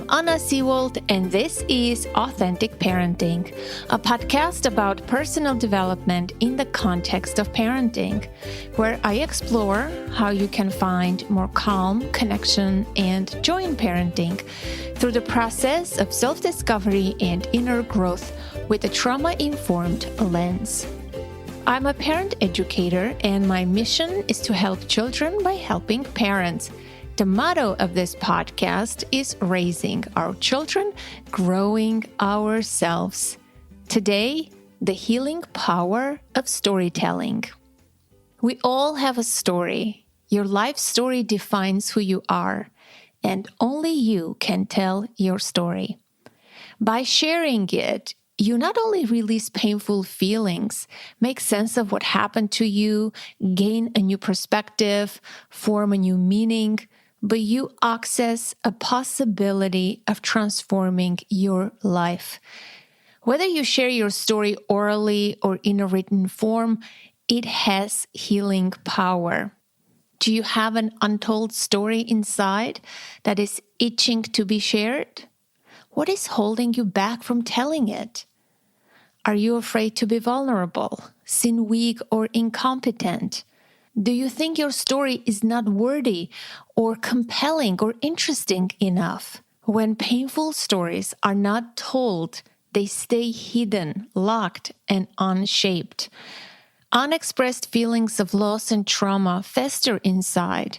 Anna Seewald, and this is Authentic Parenting, a podcast about personal development in the context of parenting, where I explore how you can find more calm, connection, and joy in parenting through the process of self-discovery and inner growth with a trauma-informed lens. I'm a parent educator, and my mission is to help children by helping parents. The motto of this podcast is raising our children, growing ourselves. Today, the healing power of storytelling. We all have a story. Your life story defines who you are, and only you can tell your story. By sharing it, you not only release painful feelings, make sense of what happened to you, gain a new perspective, form a new meaning, but you access a possibility of transforming your life. Whether you share your story orally or in a written form, it has healing power. Do you have an untold story inside that is itching to be shared? What is holding you back from telling it? Are you afraid to be vulnerable, seem weak or incompetent? Do you think your story is not worthy or compelling or interesting enough? When painful stories are not told, they stay hidden, locked, and unshaped. Unexpressed feelings of loss and trauma fester inside,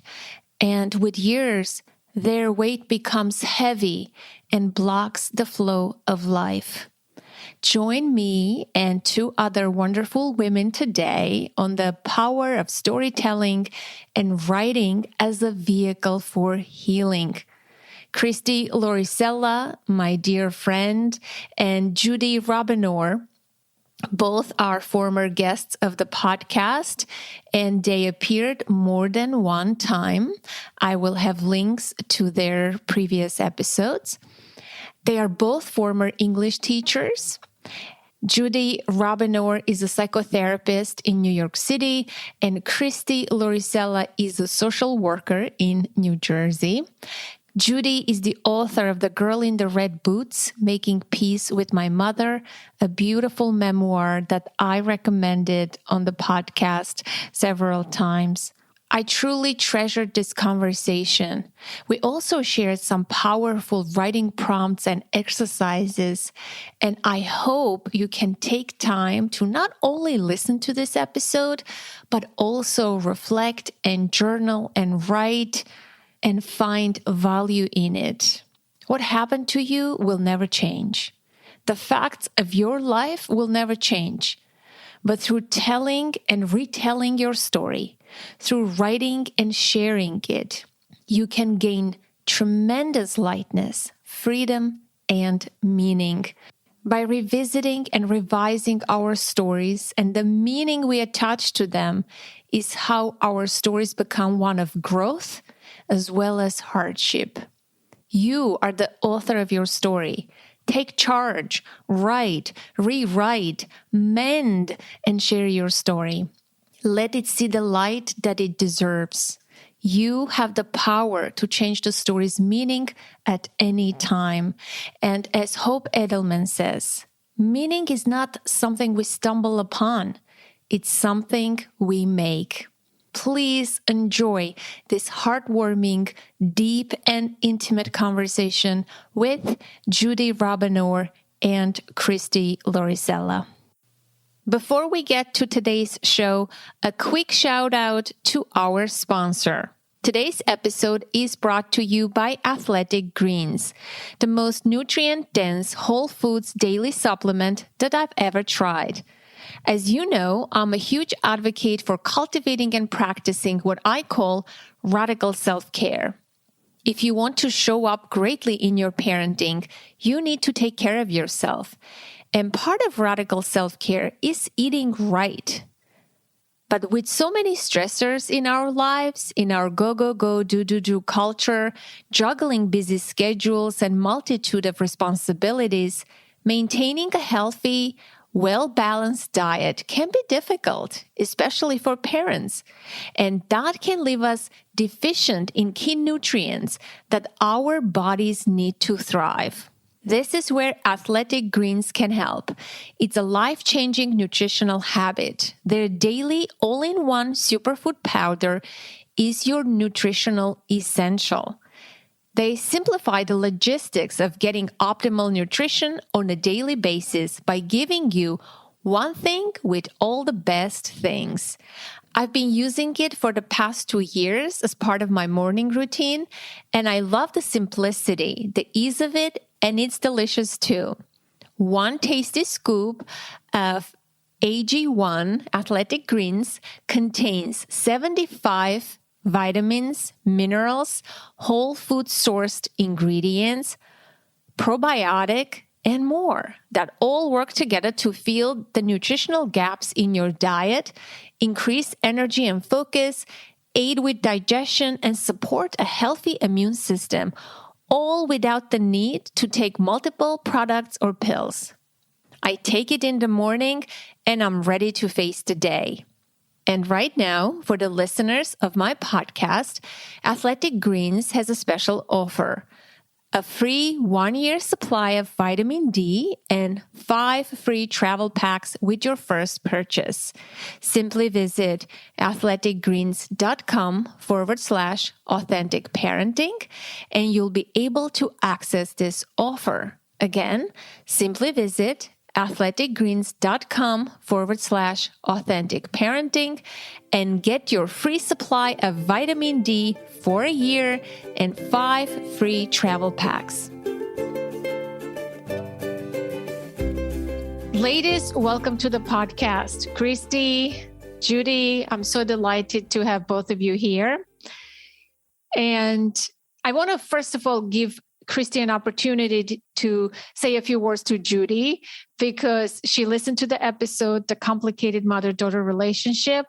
and with years, their weight becomes heavy and blocks the flow of life. Join me and two other wonderful women today on the power of storytelling and writing as a vehicle for healing. Christy Lauricella, my dear friend, and Judy Robinor, both are former guests of the podcast, and they appeared more than one time. I will have links to their previous episodes. They are both former English teachers. Judy Robinor is a psychotherapist in New York City, and Christy Lauricella is a social worker in New Jersey. Judy is the author of The Girl in the Red Boots, Making Peace with My Mother, a beautiful memoir that I recommended on the podcast several times. I truly treasured this conversation. We also shared some powerful writing prompts and exercises, and I hope you can take time to not only listen to this episode, but also reflect and journal and write and find value in it. What happened to you will never change. The facts of your life will never change. But through telling and retelling your story, through writing and sharing it, you can gain tremendous lightness, freedom, and meaning. By revisiting and revising our stories and the meaning we attach to them is how our stories become one of growth as well as hardship. You are the author of your story. Take charge, write, rewrite, mend, and share your story. Let it see the light that it deserves. You have the power to change the story's meaning at any time. And as Hope Edelman says, meaning is not something we stumble upon. It's something we make. Please enjoy this heartwarming, deep, and intimate conversation with Judy Robinor and Christy Lauricella. Before we get to today's show, a quick shout out to our sponsor. Today's episode is brought to you by Athletic Greens, the most nutrient-dense whole foods daily supplement that I've ever tried. As you know, I'm a huge advocate for cultivating and practicing what I call radical self-care. If you want to show up greatly in your parenting, you need to take care of yourself. And part of radical self-care is eating right. But with so many stressors in our lives, in our go, do culture, juggling busy schedules and multitude of responsibilities, maintaining a healthy, well-balanced diet can be difficult, especially for parents, and that can leave us deficient in key nutrients that our bodies need to thrive. This is where Athletic Greens can help. It's a life-changing nutritional habit. Their daily all-in-one superfood powder is your nutritional essential. They simplify the logistics of getting optimal nutrition on a daily basis by giving you one thing with all the best things. I've been using it for the past 2 years as part of my morning routine, and I love the simplicity, the ease of it, and it's delicious too. One tasty scoop of AG1 Athletic Greens contains 75 vitamins, minerals, whole food sourced ingredients, probiotic, and more that all work together to fill the nutritional gaps in your diet, increase energy and focus, aid with digestion, and support a healthy immune system, all without the need to take multiple products or pills. I take it in the morning and I'm ready to face the day. And right now, for the listeners of my podcast, Athletic Greens has a special offer. A free 1-year supply of vitamin D and 5 free travel packs with your first purchase. Simply visit athleticgreens.com/authentic parenting and you'll be able to access this offer. Again, simply visit athleticgreens.com/authentic parenting and get your free supply of vitamin D for a year and 5 free travel packs. Ladies, welcome to the podcast. Christy, Judy, I'm so delighted to have both of you here. And I want to first of all give Christy an opportunity to say a few words to Judy because she listened to the episode, The Complicated Mother-Daughter Relationship.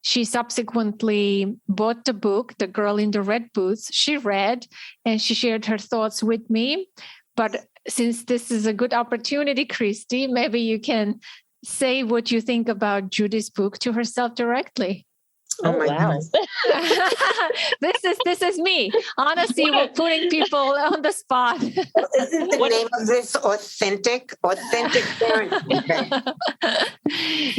She subsequently bought the book, The Girl in the Red Boots. She read and she shared her thoughts with me. But since this is a good opportunity, Christy, maybe you can say what you think about Judy's book to herself directly. Oh my wow. This is me. Honestly, we're putting people on the spot. Isn't the name of this authentic parenting?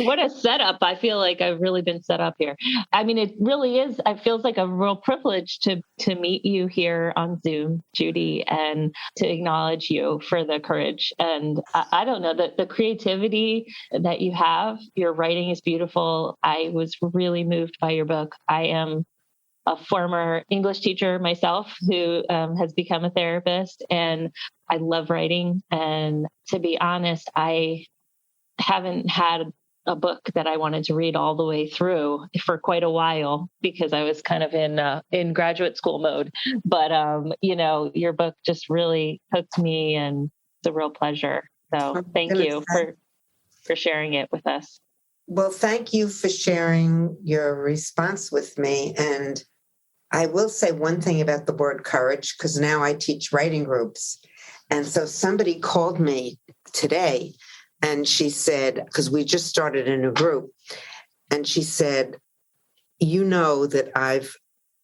What a setup. I feel like I've really been set up here. I mean, it really is. It feels like a real privilege to meet you here on Zoom, Judy, and to acknowledge you for the courage. And I don't know, the creativity that you have. Your writing is beautiful. I was really moved by your book. I am a former English teacher myself who has become a therapist, and I love writing. And to be honest, I haven't had a book that I wanted to read all the way through for quite a while because I was kind of in graduate school mode. But your book just really hooked me, and it's a real pleasure. So thank you for sharing it with us. Well, thank you for sharing your response with me. And I will say one thing about the word courage, because now I teach writing groups. And so somebody called me today and she said, because we just started a new group, and she said, you know that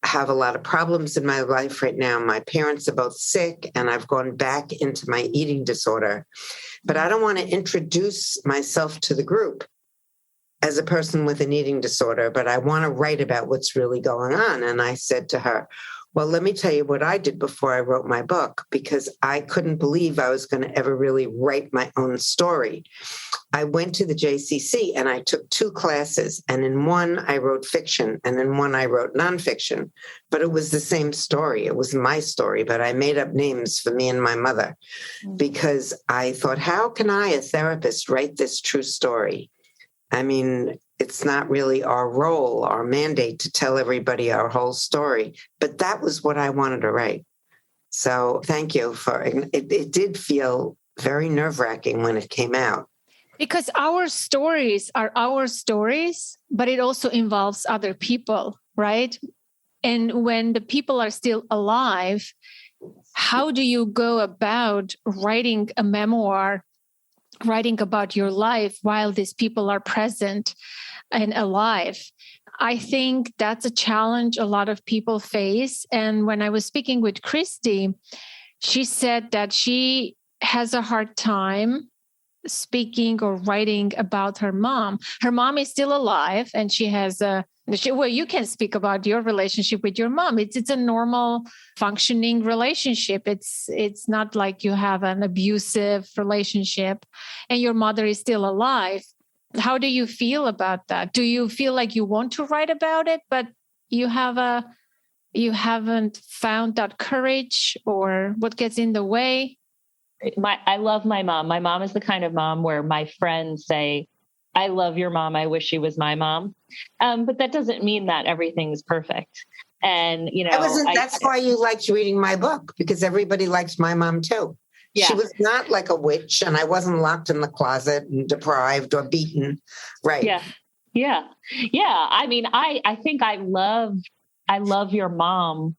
have a lot of problems in my life right now. My parents are both sick and I've gone back into my eating disorder, but I don't want to introduce myself to the group as a person with an eating disorder, but I want to write about what's really going on. And I said to her, well, let me tell you what I did before I wrote my book, because I couldn't believe I was going to ever really write my own story. I went to the JCC and I took 2 classes, and in one I wrote fiction and in one I wrote nonfiction, but it was the same story. It was my story, but I made up names for me and my mother because I thought, how can I, a therapist, write this true story? I mean, it's not really our role, our mandate to tell everybody our whole story, but that was what I wanted to write. So thank you for it. It did feel very nerve-wracking when it came out. Because our stories are our stories, but it also involves other people, right? And when the people are still alive, how do you go about writing a memoir writing about your life while these people are present and alive. I think that's a challenge a lot of people face. And when I was speaking with Christy, she said that she has a hard time speaking or writing about her mom. Her mom is still alive, and she has well, you can speak about your relationship with your mom. It's a normal functioning relationship. It's not like you have an abusive relationship, and your mother is still alive. How do you feel about that? Do you feel like you want to write about it, but you haven't found that courage, or what gets in the way? I love my mom. My mom is the kind of mom where my friends say, I love your mom. I wish she was my mom. But that doesn't mean that everything's perfect. And, that's why you liked reading my book, because everybody likes my mom too. Yeah. She was not like a witch, and I wasn't locked in the closet and deprived or beaten. Right. Yeah. Yeah. Yeah. I mean, I think I love your mom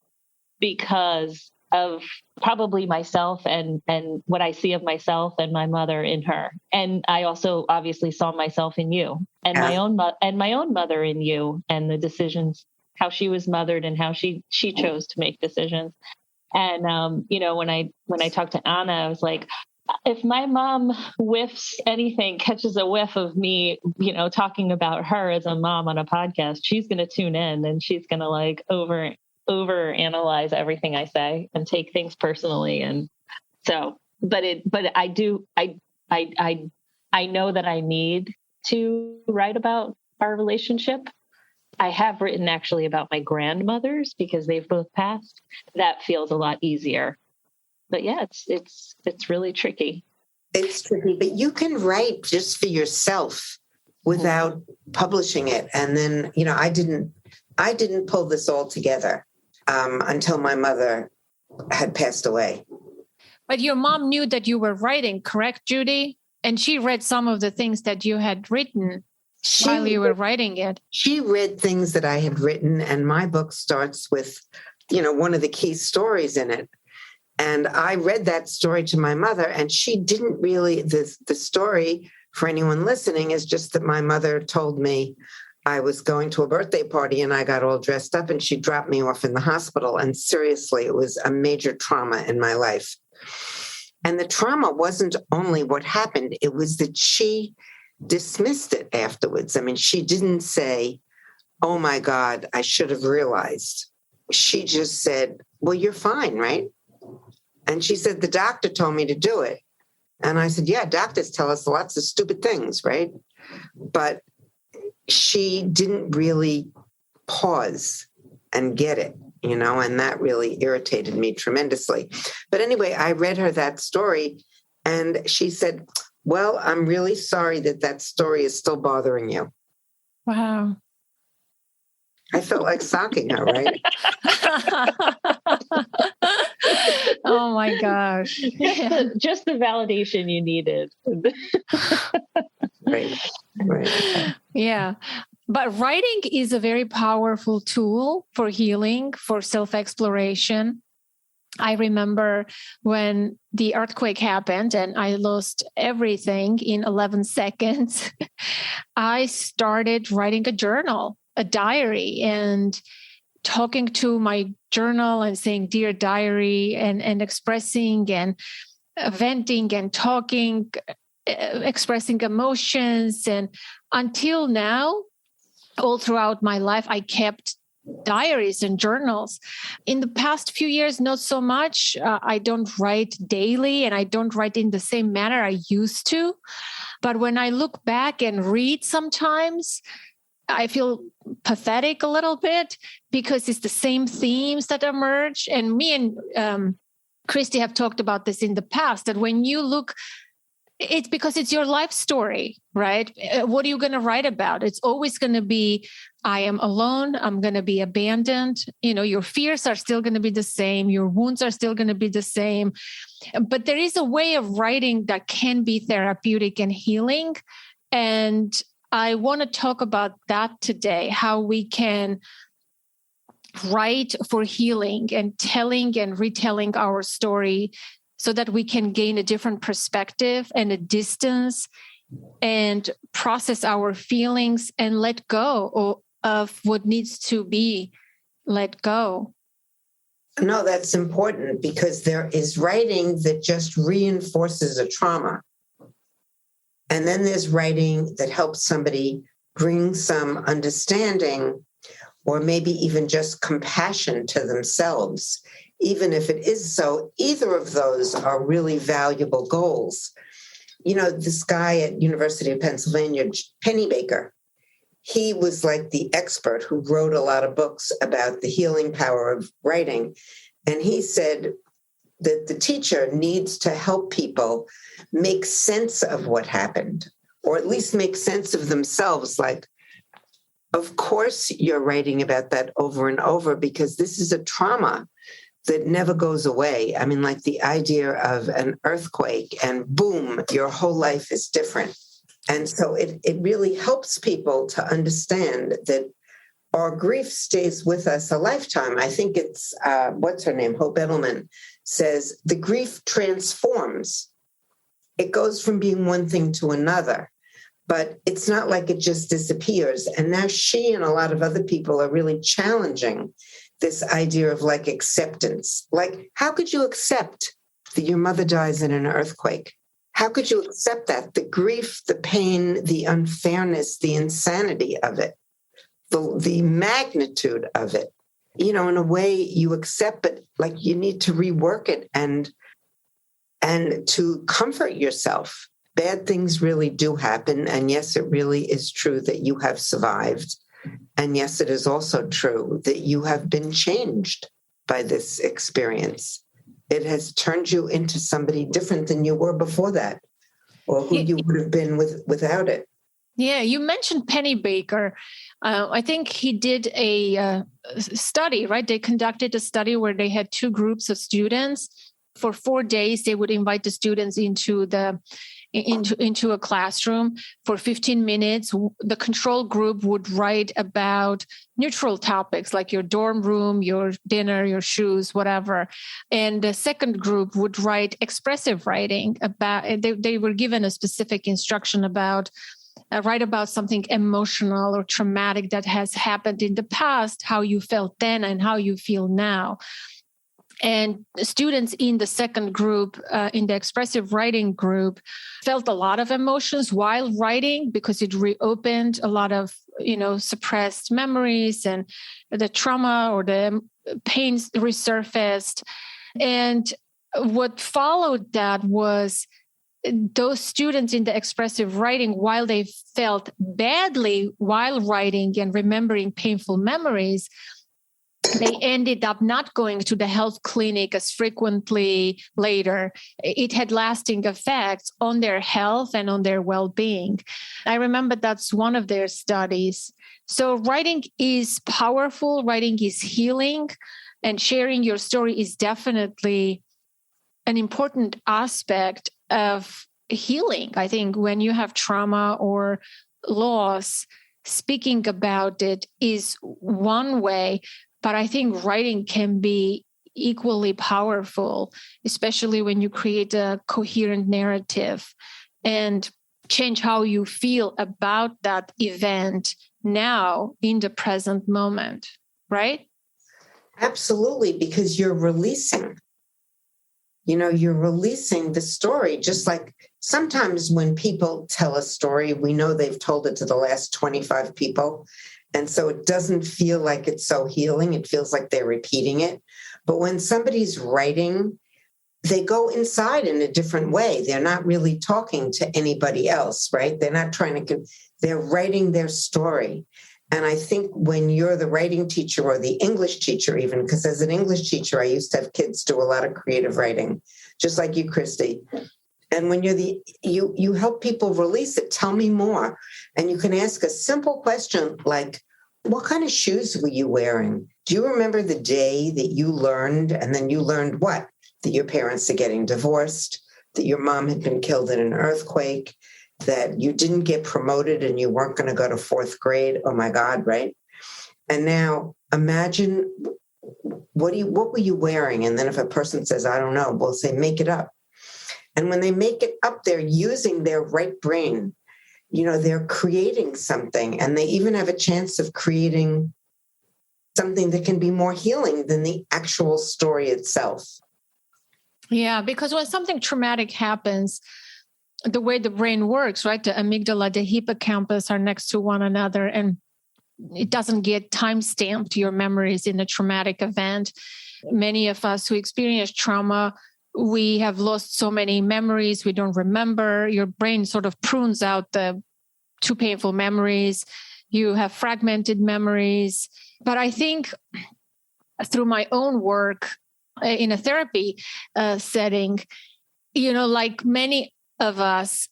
because of probably myself and what I see of myself and my mother in her. And I also obviously saw myself in you and my own mother in you, and the decisions, how she was mothered and how she chose to make decisions. And, when I talked to Anna, I was like, if my mom catches a whiff of me, talking about her as a mom on a podcast, she's going to tune in and she's going to like over analyze everything I say and take things personally. And so, but I know that I need to write about our relationship. I have written actually about my grandmothers because they've both passed. That feels a lot easier. But yeah, it's really tricky. It's tricky, but you can write just for yourself without publishing it. And then, I didn't pull this all together until my mother had passed away. But your mom knew that you were writing, correct, Judy? And she read some of the things that you had written while you were writing it. She read things that I had written, and my book starts with, one of the key stories in it. And I read that story to my mother, and she didn't really, the story for anyone listening is just that my mother told me I was going to a birthday party and I got all dressed up and she dropped me off in the hospital. And seriously, it was a major trauma in my life. And the trauma wasn't only what happened, it was that she dismissed it afterwards. I mean, she didn't say, oh my God, I should have realized. She just said, well, you're fine, right? And she said, the doctor told me to do it. And I said, yeah, doctors tell us lots of stupid things, right? But she didn't really pause and get it, and that really irritated me tremendously. But anyway, I read her that story and she said, well, I'm really sorry that story is still bothering you. Wow. I felt like socking her, right? Oh my gosh. Just the validation you needed. Right. Yeah. But writing is a very powerful tool for healing, for self-exploration. I remember when the earthquake happened and I lost everything in 11 seconds, I started writing a journal, a diary, and talking to my journal and saying, dear diary, and expressing and venting and talking, expressing emotions. And until now, all throughout my life, I kept diaries and journals. In the past few years, not so much. I don't write daily and I don't write in the same manner I used to. But when I look back and read sometimes, I feel pathetic a little bit because it's the same themes that emerge. And me and Christy have talked about this in the past, that when you look, it's because it's your life story, right? What are you going to write about? It's always going to be, I am alone. I'm going to be abandoned. Your fears are still going to be the same. Your wounds are still going to be the same. But there is a way of writing that can be therapeutic and healing. And I want to talk about that today, how we can write for healing and telling and retelling our story so that we can gain a different perspective and a distance and process our feelings and let go of what needs to be let go. No, that's important because there is writing that just reinforces a trauma. And then there's writing that helps somebody bring some understanding or maybe even just compassion to themselves. Even if it is so, either of those are really valuable goals. You know, this guy at University of Pennsylvania, Pennebaker, he was like the expert who wrote a lot of books about the healing power of writing. And he said that the teacher needs to help people make sense of what happened, or at least make sense of themselves. Like, of course, you're writing about that over and over because this is a trauma that never goes away. I mean, like the idea of an earthquake and boom, your whole life is different. And so it really helps people to understand that our grief stays with us a lifetime. I think it's, what's her name? Hope Edelman says, the grief transforms. It goes from being one thing to another, but it's not like it just disappears. And now she and a lot of other people are really challenging this idea of like acceptance. Like, how could you accept that your mother dies in an earthquake? How could you accept that? The grief, the pain, the unfairness, the insanity of it, the magnitude of it. You know, in a way you accept it, like you need to rework it and to comfort yourself. Bad things really do happen. And yes, it really is true that you have survived. And yes, it is also true that you have been changed by this experience. It has turned you into somebody different than you were before that, or who you would have been without it. Yeah, you mentioned Pennebaker. I think he did a study, right? They conducted a study where they had two groups of students. For 4 days, they would invite the students into a classroom for 15 minutes. The control group would write about neutral topics like your dorm room, your dinner, your shoes, whatever. And the second group would write expressive writing about, they were given a specific instruction about write about something emotional or traumatic that has happened in the past, how you felt then and how you feel now. And students in the second group, in the expressive writing group, felt a lot of emotions while writing because it reopened a lot of, suppressed memories, and the trauma or the pains resurfaced. And what followed that was those students in the expressive writing, while they felt badly while writing and remembering painful memories, they ended up not going to the health clinic as frequently later. It had lasting effects on their health and on their well-being. I remember that's one of their studies. So writing is powerful, writing is healing, and sharing your story is definitely an important aspect of healing. I think when you have trauma or loss, speaking about it is one way. But I think writing can be equally powerful, especially when you create a coherent narrative and change how you feel about that event now in the present moment, right? Absolutely, because you're releasing. You're releasing the story. Just like sometimes when people tell a story, we know they've told it to the last 25 people. And so it doesn't feel like it's so healing. It feels like they're repeating it. But when somebody's writing, they go inside in a different way. They're not really talking to anybody else, right? They're not they're writing their story. And I think when you're the writing teacher or the English teacher, even, because as an English teacher, I used to have kids do a lot of creative writing, just like you, Christy. And when you help people release it, tell me more. And you can ask a simple question like, what kind of shoes were you wearing? Do you remember the day that you learned? And then you learned what? That your parents are getting divorced, that your mom had been killed in an earthquake, that you didn't get promoted and you weren't going to go to fourth grade. Oh my God, right? And now imagine what were you wearing? And then if a person says, I don't know, we'll say, make it up. And when they make it up, they're using their right brain. They're creating something, and they even have a chance of creating something that can be more healing than the actual story itself. Yeah, because when something traumatic happens, the way the brain works, right? The amygdala, the hippocampus are next to one another, and it doesn't get time-stamped your memories in a traumatic event. Many of us who experience trauma, we have lost so many memories we don't remember. Your brain sort of prunes out the too painful memories. You have fragmented memories. But I think through my own work in a therapy setting, like many of us,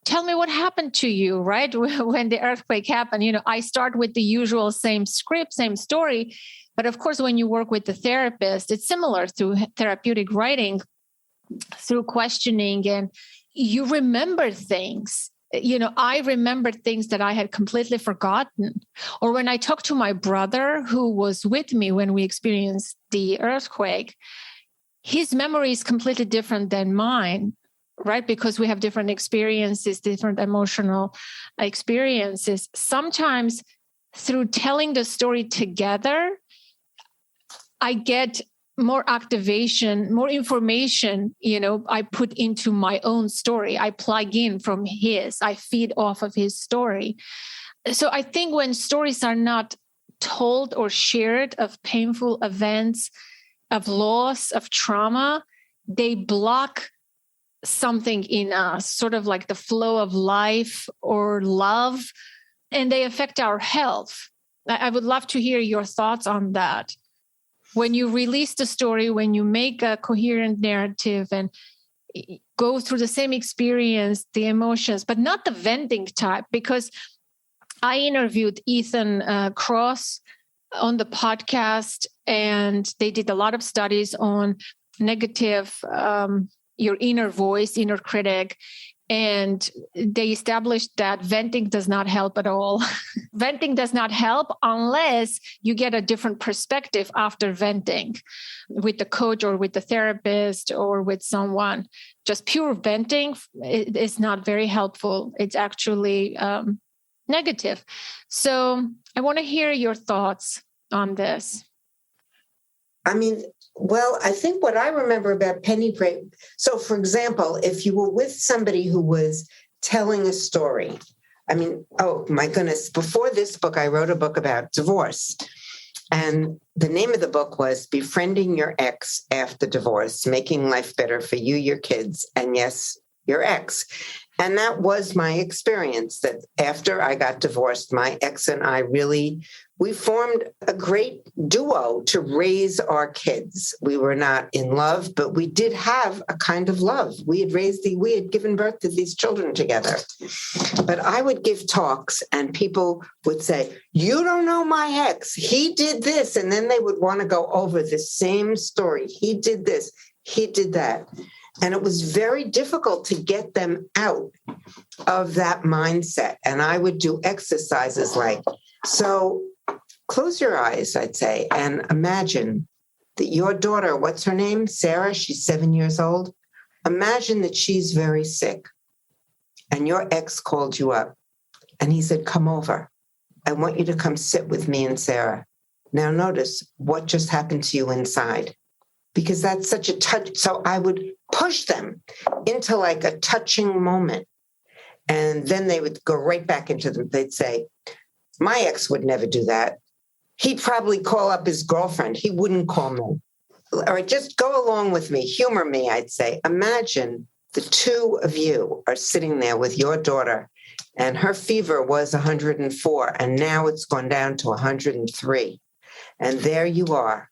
tell me what happened to you, right? When the earthquake happened, I start with the usual same script, same story. But of course, when you work with the therapist, it's similar through therapeutic writing, through questioning, and you remember things. I remember things that I had completely forgotten. Or when I talked to my brother, who was with me when we experienced the earthquake, his memory is completely different than mine, right? Because we have different experiences, different emotional experiences. Sometimes through telling the story together, I get more activation, more information, I put into my own story. I plug in from his, I feed off of his story. So I think when stories are not told or shared of painful events, of loss, of trauma, they block something in us, sort of like the flow of life or love, and they affect our health. I would love to hear your thoughts on that. When you release the story, when you make a coherent narrative and go through the same experience, the emotions, but not the venting type, because I interviewed Ethan Kross on the podcast, and they did a lot of studies on negative, your inner voice, inner critic. And they established that venting does not help at all. Venting does not help unless you get a different perspective after venting with the coach or with the therapist or with someone. Just pure venting is not very helpful. It's actually negative. So I want to hear your thoughts on this. I think what I remember about penny brain. So, for example, if you were with somebody who was telling a story, oh my goodness, before this book, I wrote a book about divorce. And the name of the book was Befriending Your Ex After Divorce, Making Life Better for You, Your Kids, and yes, your ex. And that was my experience, that after I got divorced, my ex and I we formed a great duo to raise our kids. We were not in love, but we did have a kind of love. We had given birth to these children together. But I would give talks and people would say, you don't know my ex. He did this. And then they would want to go over the same story. He did this. He did that. And it was very difficult to get them out of that mindset. And I would do exercises like, so close your eyes, I'd say, and imagine that your daughter, what's her name? Sarah, she's 7 years old. Imagine that she's very sick and your ex called you up and he said, come over. I want you to come sit with me and Sarah. Now notice what just happened to you inside, because that's such a touch. So I would push them into like a touching moment. And then they would go right back into them. They'd say, my ex would never do that. He'd probably call up his girlfriend. He wouldn't call me. All right, just go along with me. Humor me, I'd say. Imagine the two of you are sitting there with your daughter and her fever was 104 and now it's gone down to 103. And there you are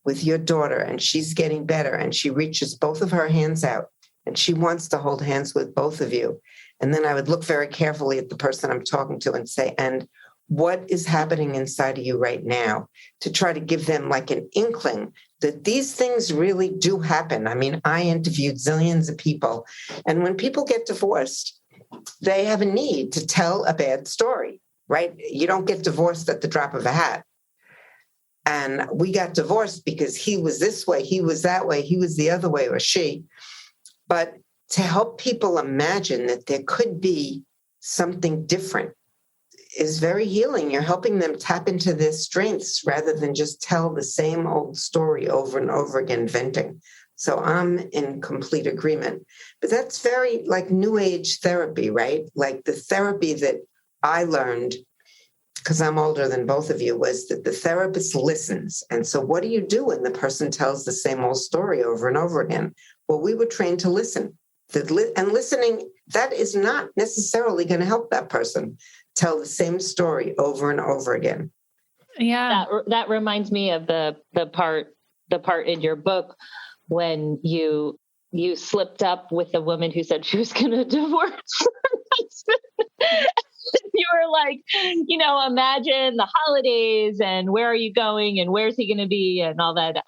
with your daughter and she's getting better and she reaches both of her hands out and she wants to hold hands with both of you. And then I would look very carefully at the person I'm talking to and say, and what is happening inside of you right now, to try to give them like an inkling that these things really do happen. I interviewed zillions of people, and when people get divorced, they have a need to tell a bad story, right? You don't get divorced at the drop of a hat. And we got divorced because he was this way, he was that way, he was the other way, or she. But to help people imagine that there could be something different is very healing. You're helping them tap into their strengths rather than just tell the same old story over and over again, venting. So I'm in complete agreement. But that's very like new age therapy, right? Like the therapy that I learned, because I'm older than both of you, was that the therapist listens. And so what do you do when the person tells the same old story over and over again? Well, we were trained to listen. And listening, that is not necessarily going to help that person tell the same story over and over again. Yeah. That reminds me of the part in your book when you slipped up with the woman who said she was going to divorce her husband. You were like, imagine the holidays and where are you going and where's he going to be and all that.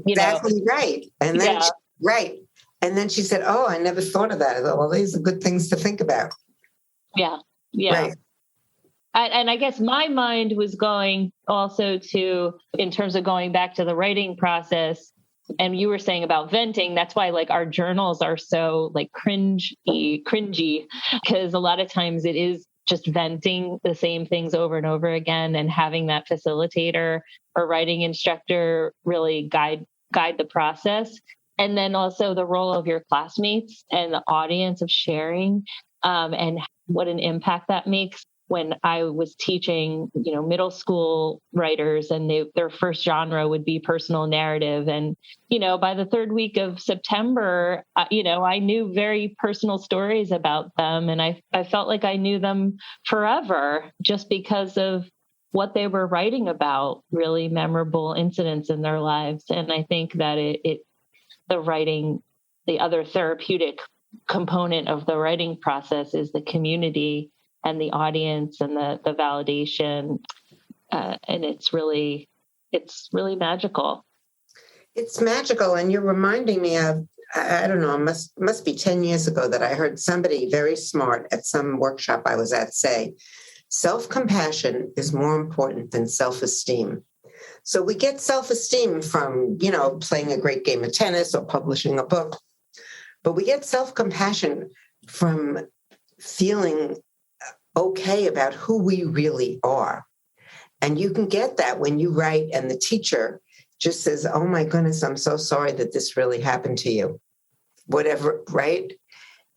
Exactly right. And then right. And then she said, "Oh, I never thought of that." I thought, well, these are good things to think about. Yeah. Right. And I guess my mind was going also to, in terms of going back to the writing process, and you were saying about venting, that's why like our journals are so like cringy, because a lot of times it is just venting the same things over and over again, and having that facilitator or writing instructor really guide the process. And then also the role of your classmates and the audience of sharing, and what an impact that makes. When I was teaching, middle school writers, and their first genre would be personal narrative. And, by the third week of September, I knew very personal stories about them. And I felt like I knew them forever just because of what they were writing about, really memorable incidents in their lives. And I think that the writing, the other therapeutic component of the writing process is the community and the audience and the validation. And it's really magical. It's magical. And you're reminding me of, I don't know, must be 10 years ago that I heard somebody very smart at some workshop I was at say, self-compassion is more important than self-esteem. So we get self-esteem from, playing a great game of tennis or publishing a book, but we get self-compassion from feeling okay about who we really are. And you can get that when you write and the teacher just says, "Oh my goodness, I'm so sorry that this really happened to you." Whatever, right?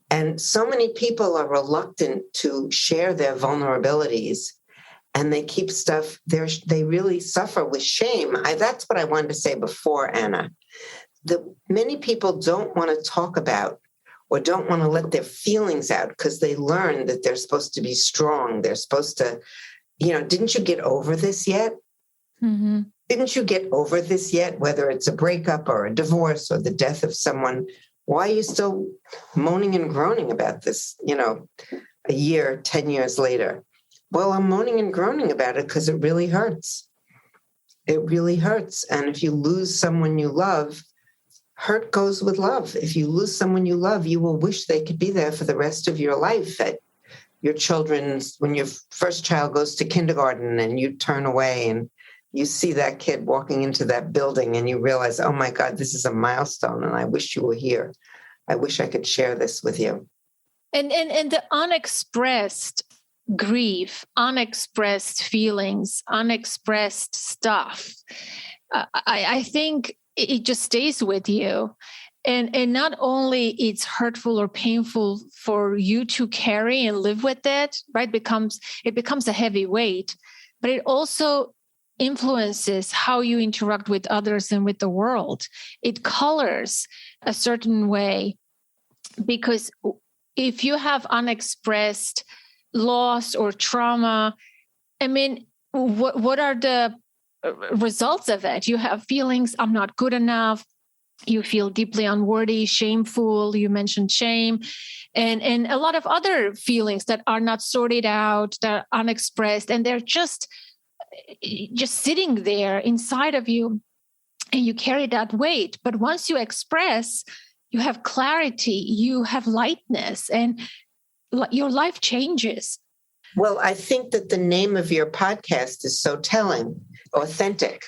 And so many people are reluctant to share their vulnerabilities, and they keep stuff there. They really suffer with shame. That's what I wanted to say before, Anna. Many people don't want to talk about or don't want to let their feelings out because they learn that they're supposed to be strong. They're supposed to, didn't you get over this yet? Mm-hmm. Didn't you get over this yet? Whether it's a breakup or a divorce or the death of someone, why are you still moaning and groaning about this, a year, 10 years later? Well, I'm moaning and groaning about it because it really hurts. It really hurts. And if you lose someone you love, hurt goes with love. If you lose someone you love, you will wish they could be there for the rest of your life. At your children's, when your first child goes to kindergarten and you turn away and you see that kid walking into that building and you realize, oh my God, this is a milestone and I wish you were here. I wish I could share this with you. And the unexpressed grief, unexpressed feelings, unexpressed stuff, I think it just stays with you. And not only it's hurtful or painful for you to carry and live with it, right? It becomes a heavy weight, but it also influences how you interact with others and with the world. It colors a certain way, because if you have unexpressed loss or trauma, I mean, what are the results of it? You have feelings, I'm not good enough. You feel deeply unworthy, shameful. You mentioned shame, and a lot of other feelings that are not sorted out, that are unexpressed, and they're just sitting there inside of you, and you carry that weight. But once you express, you have clarity, you have lightness, and your life changes. Well, I think that the name of your podcast is so telling. authentic.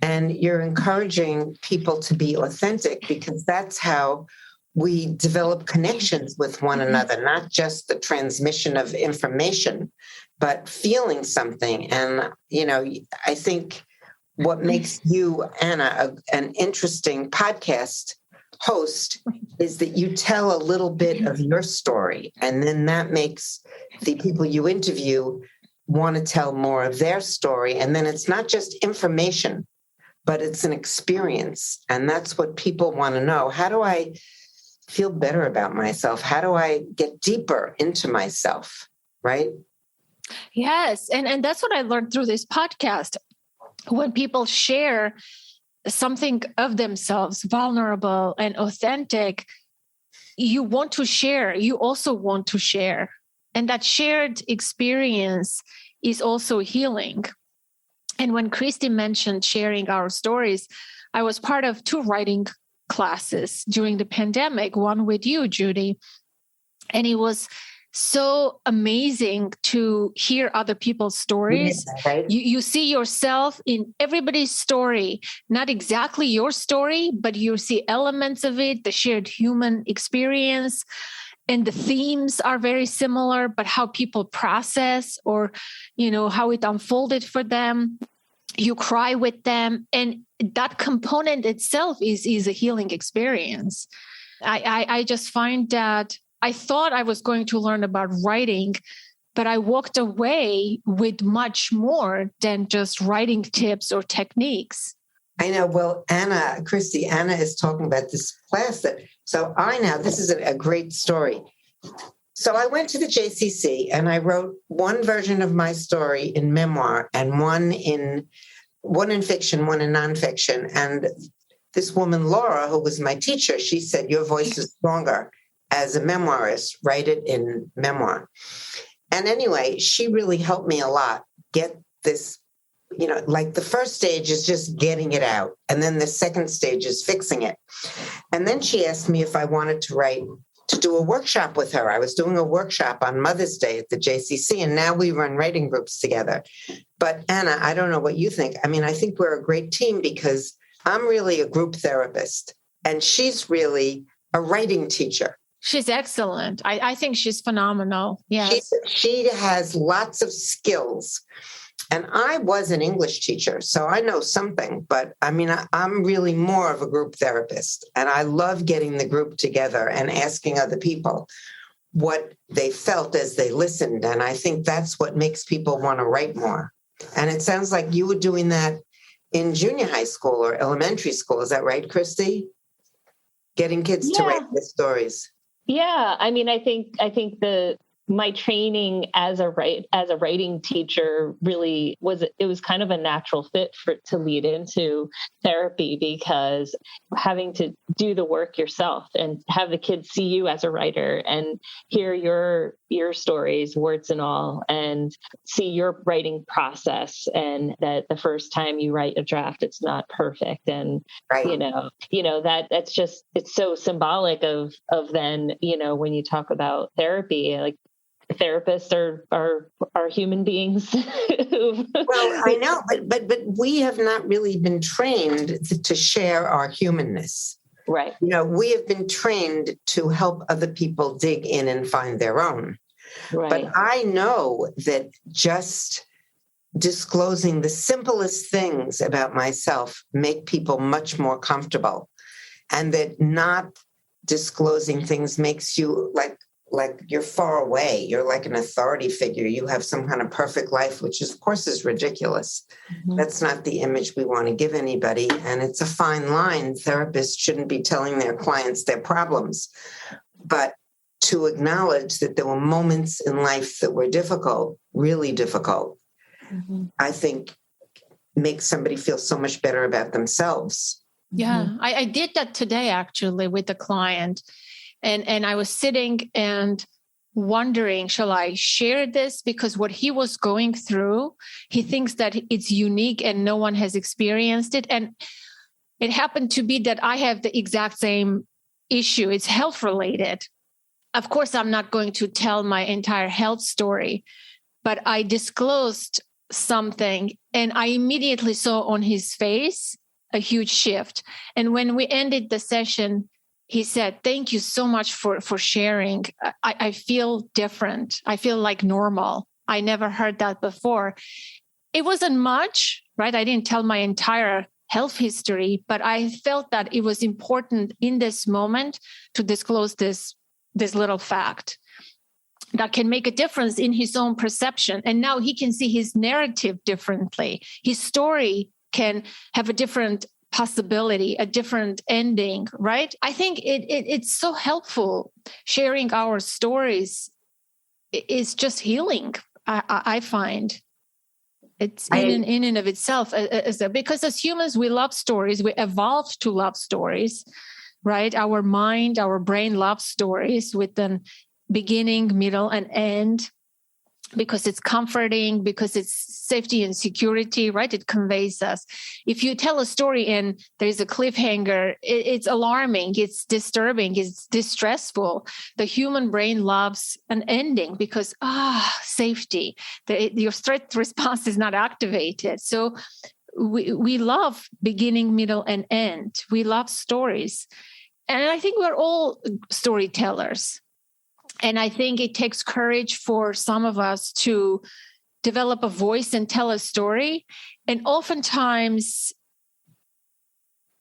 And you're encouraging people to be authentic because that's how we develop connections with one another, not just the transmission of information, but feeling something. And, I think what makes you, Anna, an interesting podcast host is that you tell a little bit of your story. And then that makes the people you interview want to tell more of their story. And then it's not just information, but it's an experience. And that's what people want to know. How do I feel better about myself? How do I get deeper into myself? Right? Yes. And that's what I learned through this podcast. When people share something of themselves, vulnerable and authentic, you want to share. You also want to share. And that shared experience is also healing. And when Christy mentioned sharing our stories, I was part of 2 writing classes during the pandemic, one with you, Judy. And it was so amazing to hear other people's stories. Yeah, right. You see yourself in everybody's story, not exactly your story, but you see elements of it, the shared human experience. And the themes are very similar, but how people process or, how it unfolded for them. You cry with them. And that component itself is a healing experience. I just find that I thought I was going to learn about writing, but I walked away with much more than just writing tips or techniques. I know. Well, Anna is talking about this class this is a great story. So I went to the JCC and I wrote one version of my story in memoir and one in fiction, one in nonfiction. And this woman, Laura, who was my teacher, she said, your voice is stronger as a memoirist, write it in memoir. And anyway, she really helped me a lot get this, like the first stage is just getting it out. And then the second stage is fixing it. And then she asked me if I wanted to do a workshop with her. I was doing a workshop on Mother's Day at the JCC, and now we run writing groups together. But Anna, I don't know what you think. I mean, I think we're a great team because I'm really a group therapist and she's really a writing teacher. She's excellent. I think she's phenomenal. Yes. She has lots of skills. And I was an English teacher, so I know something, but I mean, I'm really more of a group therapist. And I love getting the group together and asking other people what they felt as they listened. And I think that's what makes people want to write more. And it sounds like you were doing that in junior high school or elementary school. Is that right, Christy? Getting kids to write their stories. Yeah, I mean, I think my training as a writing teacher really was kind of a natural fit to lead into therapy, because having to do the work yourself and have the kids see you as a writer and hear your stories, warts and all, and see your writing process, and that the first time you write a draft, it's not perfect. And, right. That's just, it's so symbolic of then, when you talk about therapy, like, therapists are human beings. Well, I know, but we have not really been trained to share our humanness. Right. We have been trained to help other people dig in and find their own. Right. But I know that just disclosing the simplest things about myself make people much more comfortable, and that not disclosing things makes you like you're far away. You're like an authority figure. You have some kind of perfect life, which of course is ridiculous. Mm-hmm. That's not the image we want to give anybody. And it's a fine line. Therapists shouldn't be telling their clients their problems, but to acknowledge that there were moments in life that were difficult, really difficult, mm-hmm. I think makes somebody feel so much better about themselves. Yeah, mm-hmm. I did that today, actually, with a client. And I was sitting and wondering, shall I share this? Because what he was going through, he thinks that it's unique and no one has experienced it. And it happened to be that I have the exact same issue. It's health related. Of course, I'm not going to tell my entire health story, but I disclosed something, and I immediately saw on his face a huge shift. And when we ended the session, he said, "Thank you so much for sharing. I feel different. I feel like normal. I never heard that before." It wasn't much, right? I didn't tell my entire health history, but I felt that it was important in this moment to disclose this little fact that can make a difference in his own perception. And now he can see his narrative differently. His story can have a different possibility, a different ending, right? I think it's so helpful. Sharing our stories is just healing, I find. It's in and of itself, because as humans, we love stories. We evolved to love stories, right? Our mind, our brain loves stories with an beginning, middle, and end, because it's comforting, because it's safety and security, right? It conveys us. If you tell a story and there's a cliffhanger, it's alarming, it's disturbing, it's distressful. The human brain loves an ending because, safety. Your threat response is not activated. So we love beginning, middle, and end. We love stories. And I think we're all storytellers. And I think it takes courage for some of us to develop a voice and tell a story. And oftentimes,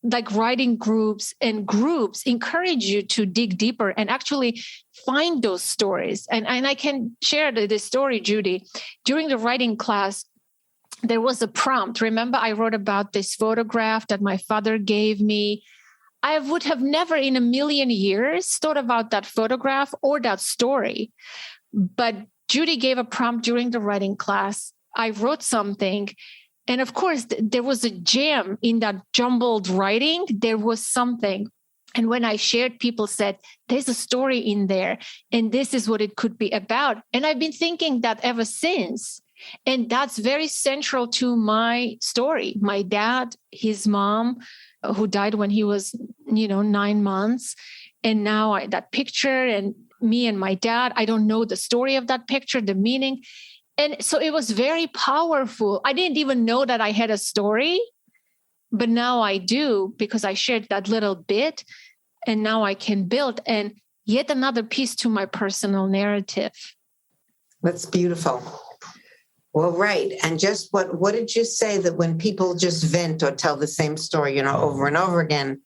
like writing groups encourage you to dig deeper and actually find those stories. And I can share this story, Judy. During the writing class, there was a prompt. Remember, I wrote about this photograph that my father gave me. I would have never in a million years thought about that photograph or that story. But Judy gave a prompt during the writing class. I wrote something. And of course, there was a gem in that jumbled writing. There was something. And when I shared, people said, "There's a story in there. And this is what it could be about." And I've been thinking that ever since. And that's very central to my story. My dad, his mom, who died when he was, 9 months. And now that picture and me and my dad, I don't know the story of that picture, the meaning. And so it was very powerful. I didn't even know that I had a story, but now I do because I shared that little bit and now I can build and yet another piece to my personal narrative. That's beautiful. Well, right. And just what did you say that when people just vent or tell the same story, over and over again,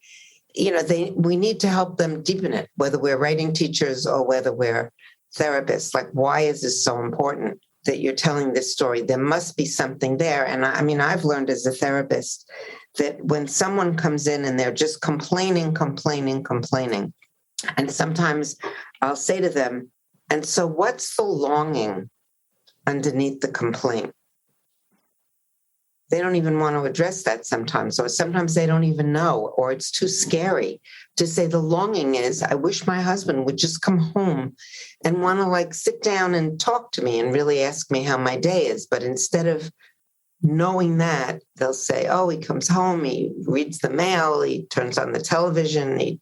we need to help them deepen it, whether we're writing teachers or whether we're therapists. Like, why is this so important that you're telling this story? There must be something there. And I've learned as a therapist that when someone comes in and they're just complaining, and sometimes I'll say to them, "And so what's the longing underneath the complaint?" They don't even want to address that sometimes. Or sometimes they don't even know, or it's too scary to say the longing is, "I wish my husband would just come home and want to sit down and talk to me and really ask me how my day is." But instead of knowing that, they'll say, "Oh, he comes home, he reads the mail, he turns on the television, he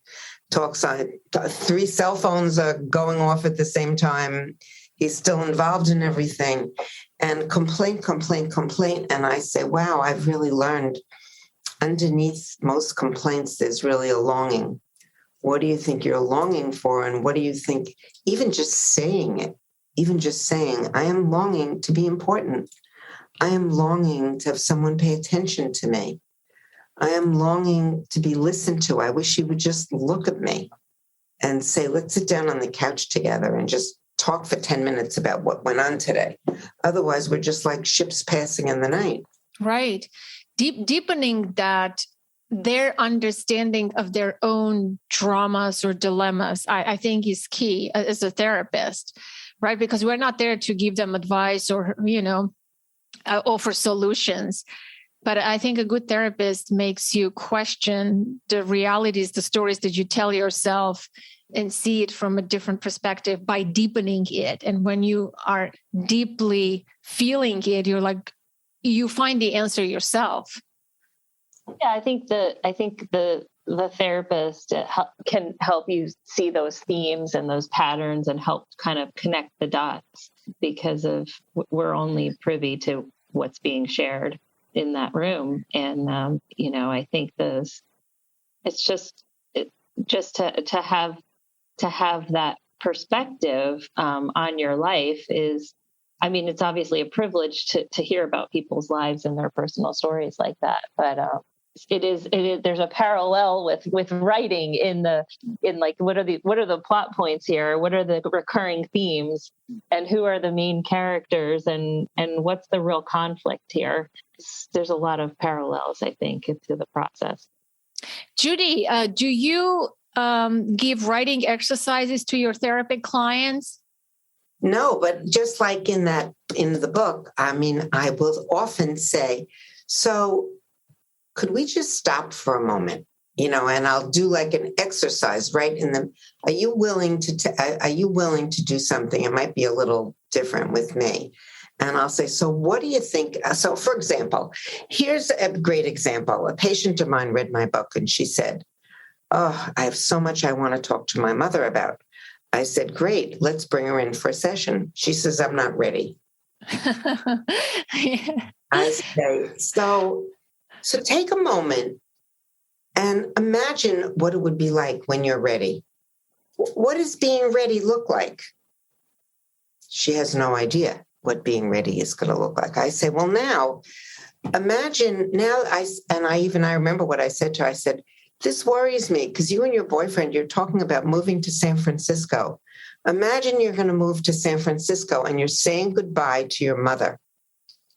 talks on 3 cell phones are going off at the same time. He's still involved in everything," and complaint. And I say, wow, I've really learned underneath most complaints, there's really a longing. What do you think you're longing for? And what do you think, even just saying, "I am longing to be important. I am longing to have someone pay attention to me. I am longing to be listened to. I wish you would just look at me and say, let's sit down on the couch together and just talk for 10 minutes about what went on today. Otherwise, we're just like ships passing in the night." Right. Deepening that, their understanding of their own dramas or dilemmas, I think is key as a therapist, right? Because we're not there to give them advice or, offer solutions. But I think a good therapist makes you question the realities, the stories that you tell yourself, and see it from a different perspective by deepening it. And when you are deeply feeling it, you find the answer yourself. Yeah, I think the therapist can help you see those themes and those patterns and help kind of connect the dots, because we're only privy to what's being shared in that room. And, I think it's just to have that perspective on your life is, it's obviously a privilege to hear about people's lives and their personal stories like that. But it is there's a parallel with writing in like what are the plot points here? What are the recurring themes, and who are the main characters, and what's the real conflict here? There's a lot of parallels, I think, to the process. Judy, do you give writing exercises to your therapy clients? No, but just like in the book, I will often say, so could we just stop for a moment, and I'll do like an exercise right in the, are you willing to do something? It might be a little different with me. And I'll say, so what do you think? So for example, here's a great example. A patient of mine read my book and she said, oh, I have so much I want to talk to my mother about. I said, great, let's bring her in for a session. She says, I'm not ready. Yeah. I say, so take a moment and imagine what it would be like when you're ready. What does being ready look like? She has no idea what being ready is going to look like. I say, well, now imagine I remember what I said to her. I said, this worries me because you and your boyfriend, you're talking about moving to San Francisco. Imagine you're going to move to San Francisco and you're saying goodbye to your mother.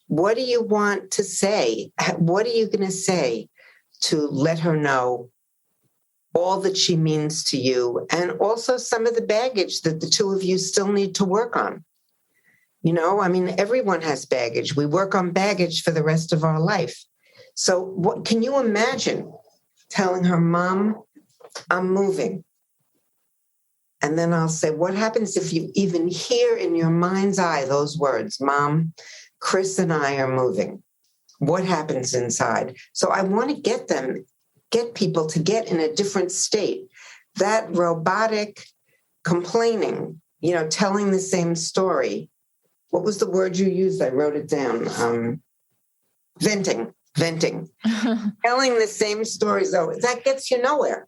What do you want to say? What are you going to say to let her know all that she means to you, and also some of the baggage that the two of you still need to work on? Everyone has baggage. We work on baggage for the rest of our life. So what can you imagine telling her, Mom, I'm moving? And then I'll say, what happens if you even hear in your mind's eye those words, Mom, Chris and I are moving? What happens inside? So I want to get people to get in a different state. That robotic complaining, telling the same story. What was the word you used? I wrote it down. Venting. Telling the same stories, though, that gets you nowhere.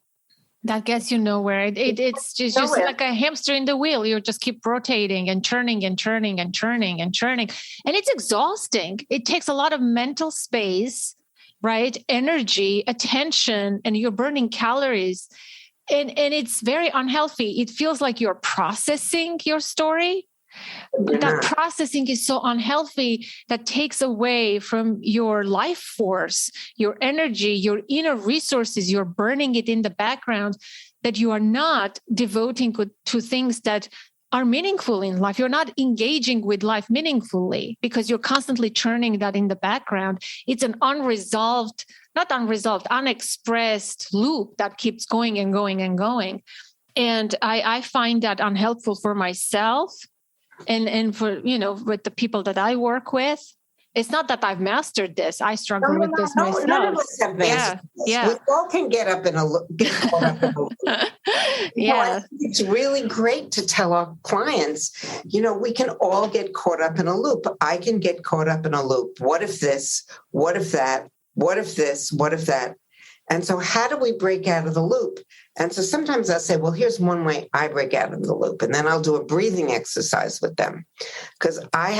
That gets you nowhere. It's just like a hamster in the wheel. You just keep rotating and turning and turning and turning and turning. And it's exhausting. It takes a lot of mental space, right? Energy, attention, and you're burning calories. And it's very unhealthy. It feels like you're processing your story. But that processing is so unhealthy that takes away from your life force, your energy, your inner resources. You're burning it in the background, that you are not devoting to things that are meaningful in life. You're not engaging with life meaningfully because you're constantly churning that in the background. It's an unexpressed loop that keeps going and going and going. And I find that unhelpful for myself. And for, with the people that I work with. It's not that I've mastered this. I struggle with this myself. None of us have mastered this. Yeah. We all can get caught up in a loop. Yeah. I think it's really great to tell our clients, we can all get caught up in a loop. I can get caught up in a loop. What if this? What if that? What if this? What if that? And so how do we break out of the loop? And so sometimes I'll say, well, here's one way I break out of the loop. And then I'll do a breathing exercise with them, because I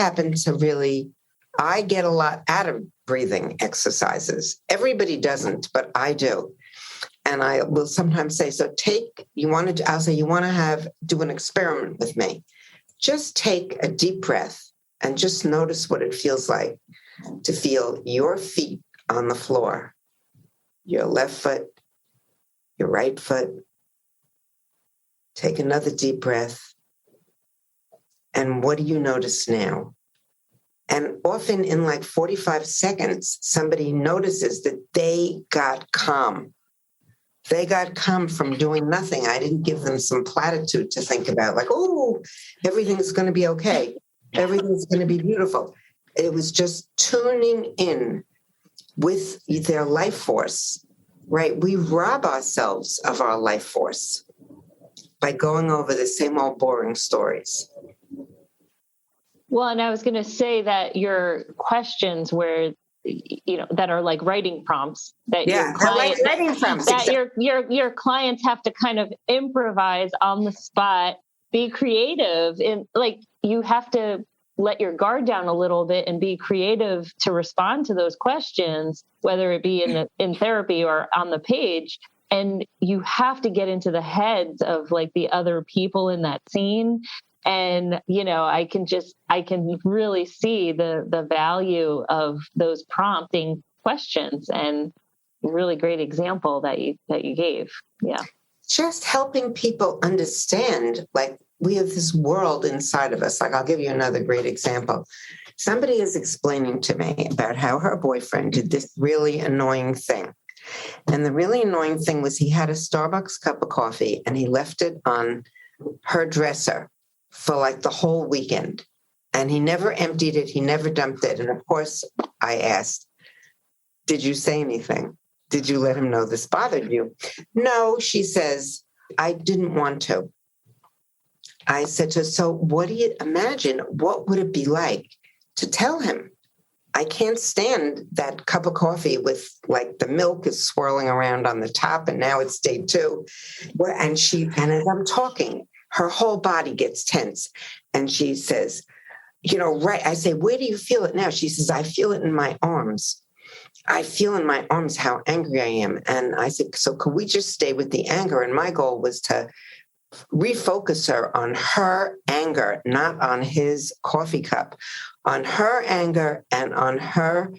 get a lot out of breathing exercises. Everybody doesn't, but I do. And I will sometimes say, so I'll say, you want to do an experiment with me. Just take a deep breath and just notice what it feels like to feel your feet on the floor. Your left foot, your right foot. Take another deep breath. And what do you notice now? And often in like 45 seconds, somebody notices that they got calm. They got calm from doing nothing. I didn't give them some platitude to think about, like, oh, everything's going to be okay. Everything's going to be beautiful. It was just tuning in with their life force, right? We rob ourselves of our life force by going over the same old boring stories. Well, and I was going to say that your questions where, that are like writing prompts that your client, writing prompts, that your clients have to kind of improvise on the spot, be creative, and like you have to let your guard down a little bit and be creative to respond to those questions, whether it be in therapy or on the page. And you have to get into the heads of like the other people in that scene. And, I can really see the value of those prompting questions, and really great example that you gave. Yeah. Just helping people understand, like, we have this world inside of us. Like, I'll give you another great example. Somebody is explaining to me about how her boyfriend did this really annoying thing. And the really annoying thing was he had a Starbucks cup of coffee and he left it on her dresser for like the whole weekend. And he never emptied it. He never dumped it. And of course, I asked, did you say anything? Did you let him know this bothered you? No, she says, I didn't want to. I said to her, so what do you imagine? What would it be like to tell him? I can't stand that cup of coffee with like the milk is swirling around on the top and now it's day 2. And as I'm talking, her whole body gets tense. And she says, right. I say, where do you feel it now? She says, I feel it in my arms. I feel in my arms how angry I am. And I said, so could we just stay with the anger? And my goal was to refocus her on her anger, not on his coffee cup, on her anger and on her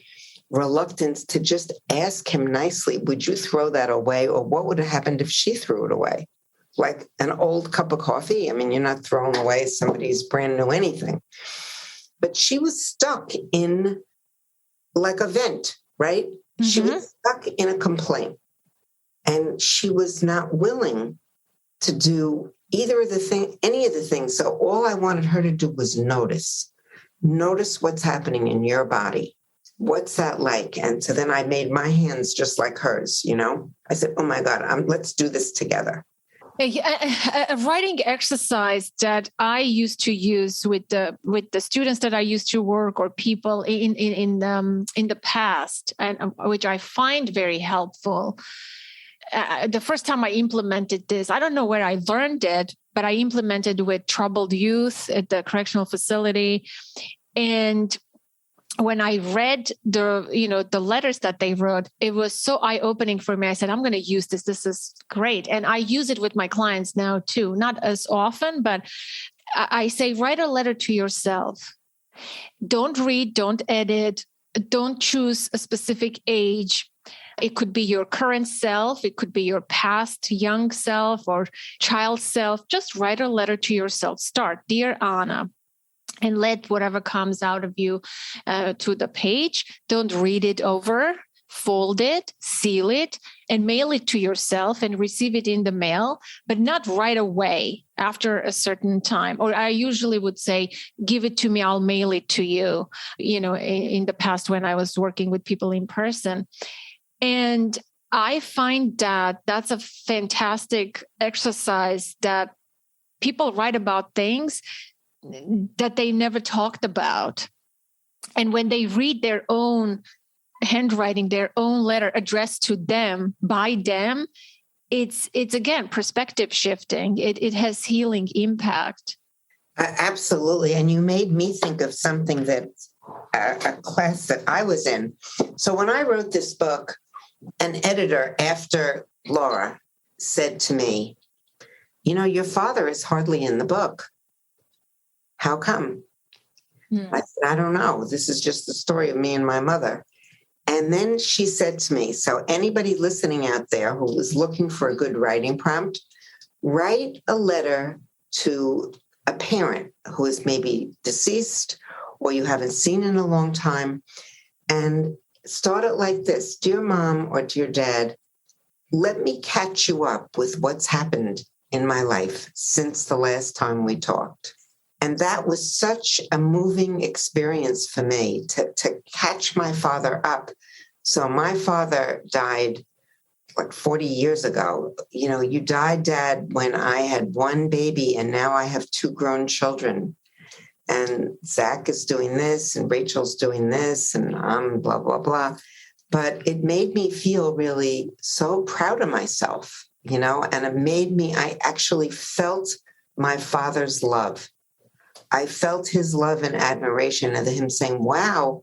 reluctance to just ask him nicely, would you throw that away? Or what would have happened if she threw it away? Like an old cup of coffee. I mean, you're not throwing away somebody's brand new anything. But she was stuck in like a vent, right? Mm-hmm. She was stuck in a complaint. And she was not willing to do any of the things. So all I wanted her to do was notice what's happening in your body. What's that like? And so then I made my hands just like hers, I said, oh my God, let's do this together. A writing exercise that I used to use with the students that I used to work, or people in the past, and which I find very helpful. The first time I implemented this, I don't know where I learned it, but I implemented with troubled youth at the correctional facility. And when I read the letters that they wrote, it was so eye-opening for me. I said, I'm going to use this. This is great. And I use it with my clients now too, not as often, but I say, write a letter to yourself. Don't read, don't edit, don't choose a specific age. It could be your current self. It could be your past young self or child self. Just write a letter to yourself. Start, Dear Anna, and let whatever comes out of you to the page. Don't read it over. Fold it, seal it, and mail it to yourself and receive it in the mail, but not right away after a certain time. Or I usually would say, give it to me, I'll mail it to you, in the past when I was working with people in person. And I find that that's a fantastic exercise, that people write about things that they never talked about. And when they read their own handwriting, their own letter addressed to them, by them, it's again, perspective shifting. It has healing impact. Absolutely. And you made me think of something that a class that I was in. So when I wrote this book, an editor after Laura said to me, your father is hardly in the book. How come? I said, I don't know. This is just the story of me and my mother. And then she said to me, so anybody listening out there who is looking for a good writing prompt, write a letter to a parent who is maybe deceased or you haven't seen in a long time, and start it like this. Dear Mom or Dear Dad, let me catch you up with what's happened in my life since the last time we talked. And that was such a moving experience for me to catch my father up. So my father died like 40 years ago. You died, Dad, when I had one baby and now I have 2 grown children. and Zach is doing this and Rachel's doing this and I'm blah, blah, blah. But it made me feel really so proud of myself, and it made me, I actually felt my father's love. I felt his love and admiration and him saying, wow,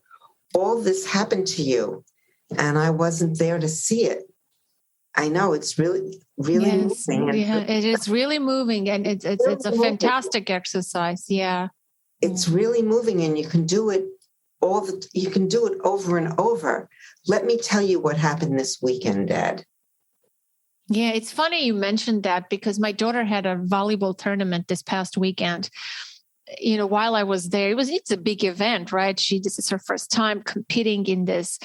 all this happened to you. And I wasn't there to see it. I know it's really, really moving. Yeah, it is really moving. And it's a fantastic exercise. Yeah. It's really moving, and you can do it you can do it over and over. Let me tell you what happened this weekend, Dad. Yeah, it's funny you mentioned that because my daughter had a volleyball tournament this past weekend. While I was there, it's a big event, right? This is her first time competing in this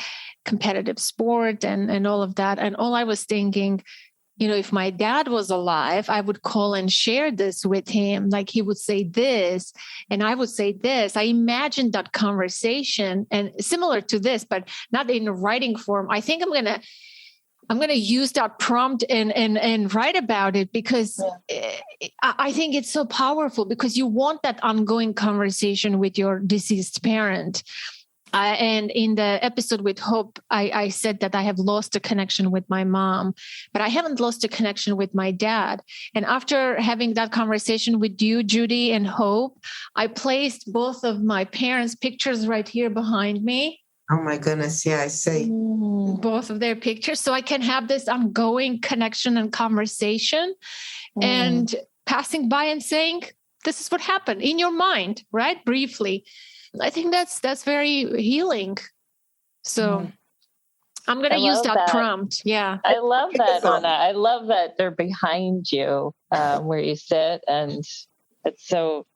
competitive sport and all of that. And all I was thinking, if my dad was alive, I would call and share this with him. Like he would say this and I would say this. I imagined that conversation and similar to this, but not in a writing form. I think I'm going to use that prompt and write about it because I think it's so powerful because you want that ongoing conversation with your deceased parent. And in the episode with Hope, I said that I have lost a connection with my mom, but I haven't lost a connection with my dad. And after having that conversation with you, Judy and Hope, I placed both of my parents' pictures right here behind me. Oh my goodness. Yeah, I see. Both of their pictures. So I can have this ongoing connection and conversation and passing by and saying, this is what happened in your mind, right? Briefly. I think that's very healing. So I'm going to use that prompt. Yeah. I love that, Anna. I love that they're behind you where you sit. And it's so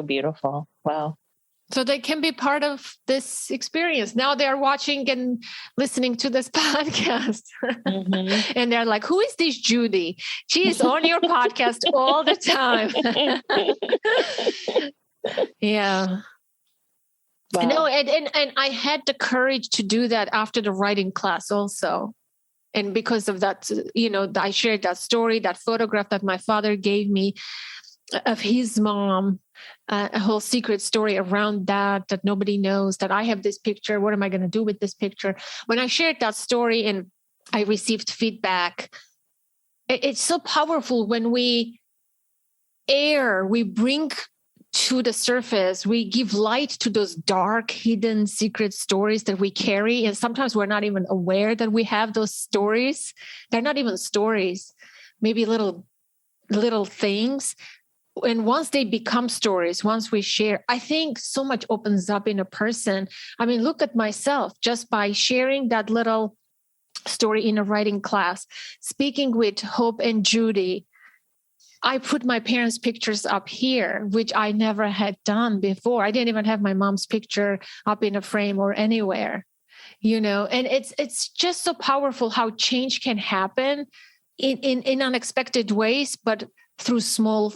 beautiful. Wow. So they can be part of this experience. Now they're watching and listening to this podcast. And they're like, who is this Judy? She is on your podcast all the time. Yeah. Wow. No, and I had the courage to do that after the writing class also. And because of that, I shared that story, that photograph that my father gave me of his mom, a whole secret story around that nobody knows, that I have this picture. What am I going to do with this picture? When I shared that story and I received feedback, it's so powerful when we bring to the surface, we give light to those dark, hidden, secret stories that we carry. And sometimes we're not even aware that we have those stories. They're not even stories, maybe little things. And once they become stories, once we share, I think so much opens up in a person. I mean, look at myself just by sharing that little story in a writing class, speaking with Hope and Judy. I put my parents' pictures up here, which I never had done before. I didn't even have my mom's picture up in a frame or anywhere, and it's just so powerful how change can happen in unexpected ways, but through small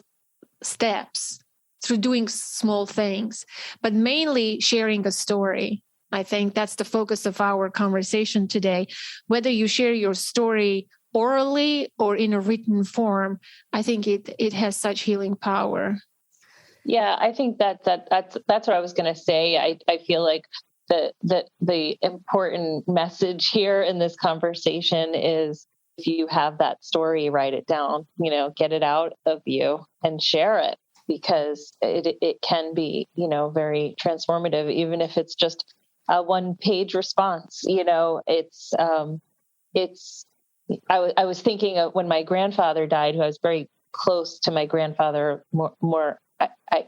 steps, through doing small things, but mainly sharing a story. I think that's the focus of our conversation today. Whether you share your story orally or in a written form, I think it has such healing power. Yeah, I think that's what I was going to say. I feel like the important message here in this conversation is, if you have that story, write it down, get it out of you and share it, because it can be, very transformative, even if it's just a 1-page response. I was thinking of when my grandfather died, who I was very close to. My grandfather more I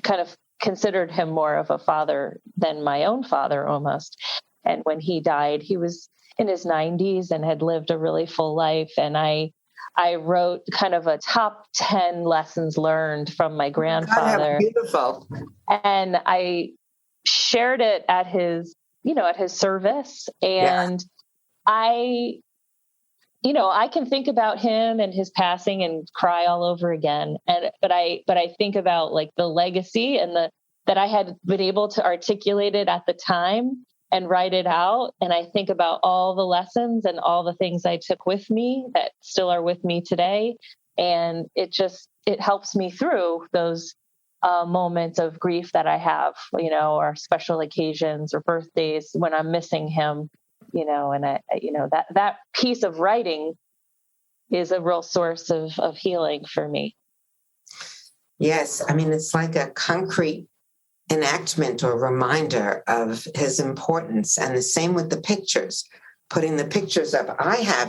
kind of considered him more of a father than my own father almost. And when he died, he was in his 90s and had lived a really full life. And I wrote kind of a top 10 lessons learned from my grandfather. God, beautiful. And I shared it at his service. And I can think about him and his passing and cry all over again. But I think about like the legacy and that I had been able to articulate it at the time and write it out. And I think about all the lessons and all the things I took with me that still are with me today. And it helps me through those moments of grief that I have, or special occasions or birthdays when I'm missing him, and that piece of writing is a real source of healing for me. Yes. I mean, it's like a concrete enactment or reminder of his importance. And the same with the pictures, putting the pictures up.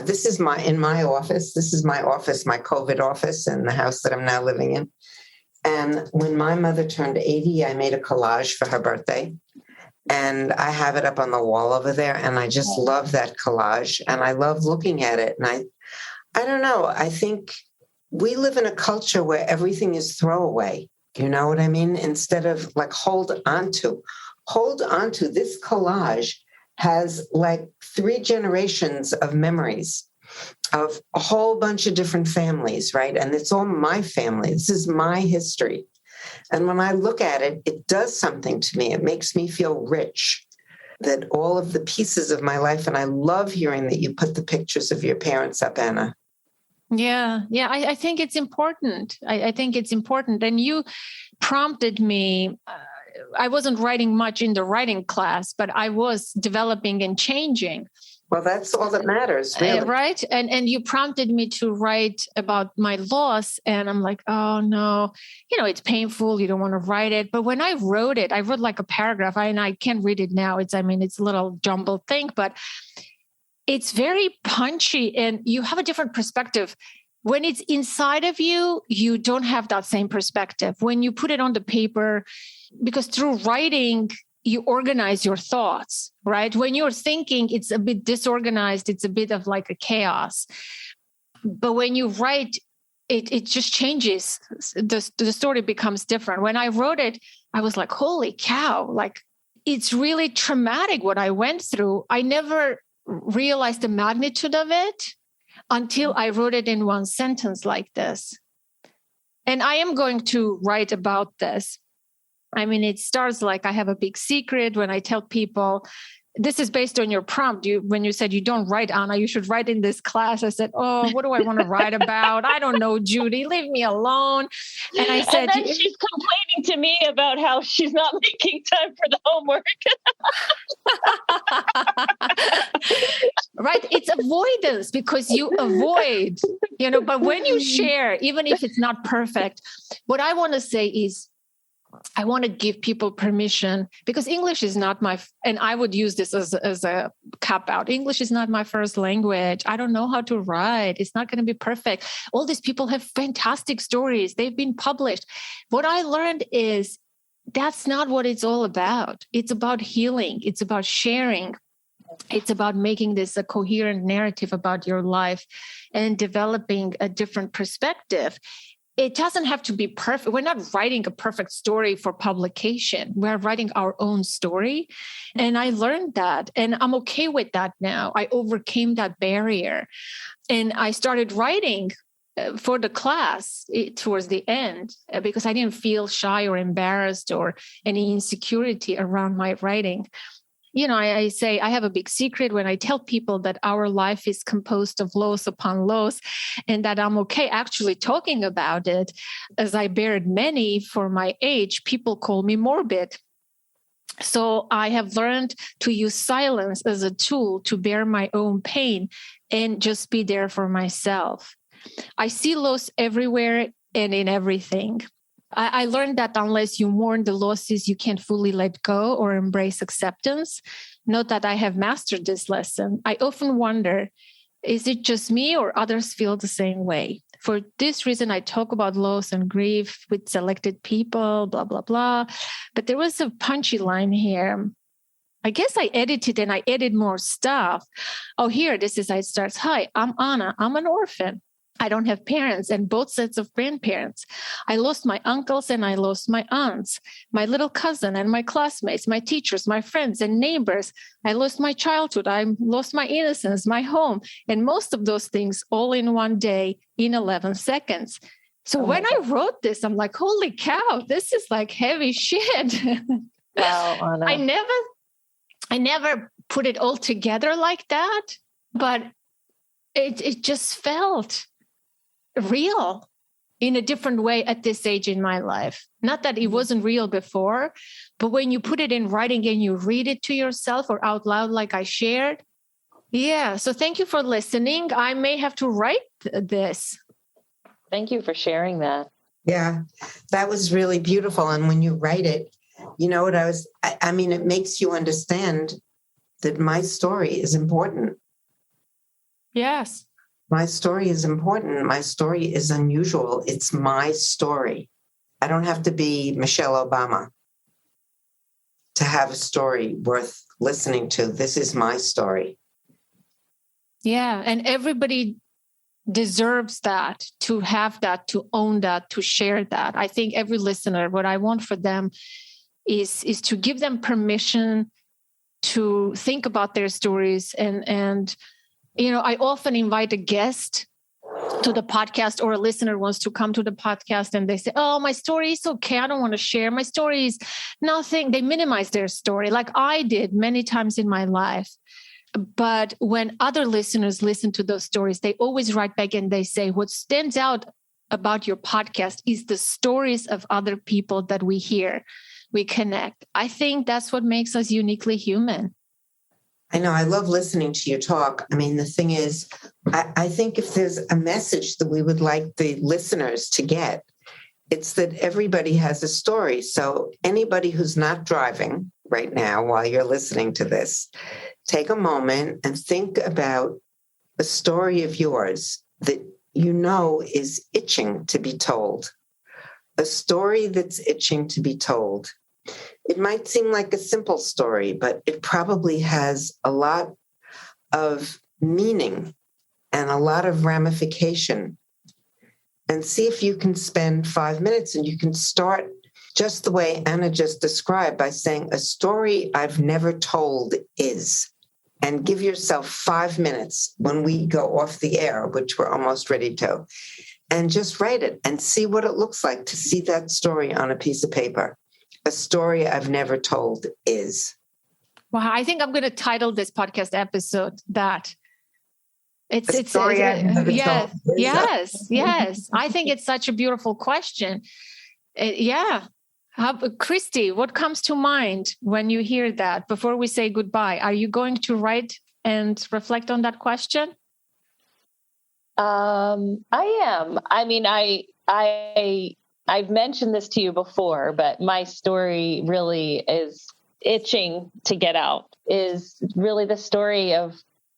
This is in my office. This is my office, my COVID office in the house that I'm now living in. And when my mother turned 80, I made a collage for her birthday. And I have it up on the wall over there. And I just love that collage. And I love looking at it. And I don't know, I think we live in a culture where everything is throwaway. You know what I mean? Instead of like hold on to this collage has like 3 generations of memories of a whole bunch of different families, right? And it's all my family. This is my history. And when I look at it, it does something to me. It makes me feel rich, that all of the pieces of my life. And I love hearing that you put the pictures of your parents up, Anna. Yeah. I think it's important. I think it's important. And you prompted me. I wasn't writing much in the writing class, but I was developing and changing. Well, that's all that matters, really. Right. And you prompted me to write about my loss. And I'm like, oh, no, it's painful. You don't want to write it. But when I wrote it, I wrote like a paragraph. And I can't read it now. It's a little jumbled thing, but it's very punchy and you have a different perspective. When it's inside of you, you don't have that same perspective. When you put it on the paper, because through writing, you organize your thoughts, right? When you're thinking, it's a bit disorganized. It's a bit of like a chaos. But when you write, it just changes. The story becomes different. When I wrote it, I was like, holy cow, like it's really traumatic what I went through. I never realized the magnitude of it until I wrote it in one sentence like this. And I am going to write about this. I mean, it starts like I have a big secret when I tell people, this is based on your prompt. When you said you don't write, Anna, you should write in this class. I said, oh, what do I want to write about? I don't know, Judy, leave me alone. And I said, and then she's complaining to me about how she's not making time for the homework. Right. It's avoidance because you avoid, but when you share, even if it's not perfect, what I want to say is, I want to give people permission because English is not and I would use this as a cop out. English is not my first language. I don't know how to write. It's not going to be perfect. All these people have fantastic stories. They've been published. What I learned is that's not what it's all about. It's about healing. It's about sharing. It's about making this a coherent narrative about your life and developing a different perspective. It doesn't have to be perfect. We're not writing a perfect story for publication. We're writing our own story. And I learned that. And I'm okay with that now. I overcame that barrier. And I started writing for the class towards the end because I didn't feel shy or embarrassed or any insecurity around my writing. I say I have a big secret when I tell people that our life is composed of loss upon loss and that I'm okay actually talking about it. As I buried many for my age, people call me morbid. So I have learned to use silence as a tool to bear my own pain and just be there for myself. I see loss everywhere and in everything. I learned that unless you mourn the losses, you can't fully let go or embrace acceptance. Not that I have mastered this lesson. I often wonder, is it just me or others feel the same way? For this reason, I talk about loss and grief with selected people, blah, blah, blah. But there was a punchy line here. I guess I edited and I added more stuff. Oh, here, it starts. Hi, I'm Anna. I'm an orphan. I don't have parents and both sets of grandparents. I lost my uncles and I lost my aunts, my little cousin and my classmates, my teachers, my friends and neighbors. I lost my childhood. I lost my innocence, my home, and most of those things all in one day in 11 seconds. So when I wrote this, I'm like, holy cow, this is like heavy shit. Wow, Anna. I never put it all together like that, but it just felt real. in a different way at this age in my life. Not that it wasn't real before, but when you put it in writing and you read it to yourself or out loud, like I shared. Yeah. So thank you for listening. I may have to write this. Thank you for sharing that. Yeah, that was really beautiful. And when you write it, you know what I mean, it makes you understand that my story is important. Yes. My story is important. My story is unusual. It's my story. I don't have to be Michelle Obama to have a story worth listening to. This is my story. Yeah. And everybody deserves that, to have that, to own that, to share that. I think every listener, what I want for them is to give them permission to think about their stories. And you know, I often invite a guest to the podcast, or a listener wants to come to the podcast and they say, oh, my story is okay. I don't want to share. My story is nothing. They minimize their story like I did many times in my life. But when other listeners listen to those stories, they always write back and they say, what stands out about your podcast is the stories of other people that we hear, we connect. I think that's what makes us uniquely human. I know. I love listening to you talk. I mean, the thing is, I think if there's a message that we would like the listeners to get, it's that everybody has a story. So anybody who's not driving right now while you're listening to this, take a moment and think about a story of yours that you know is itching to be told. A story that's itching to be told. It might seem like a simple story, but it probably has a lot of meaning and a lot of ramification. And see if you can spend 5 minutes, and you can start just the way Anna just described by saying, a story I've never told is, and give yourself 5 minutes when we go off the air, which we're almost ready to, and just write it and see what it looks like to see that story on a piece of paper. A story I've never told is. Well, I think I'm going to title this podcast episode that. Yes. I think it's such a beautiful question. Yeah. Christy, what comes to mind when you hear that before we say goodbye? Are you going to write and reflect on that question? I am. I mean, I've mentioned this to you before, but my story really is itching to get out, is really the story of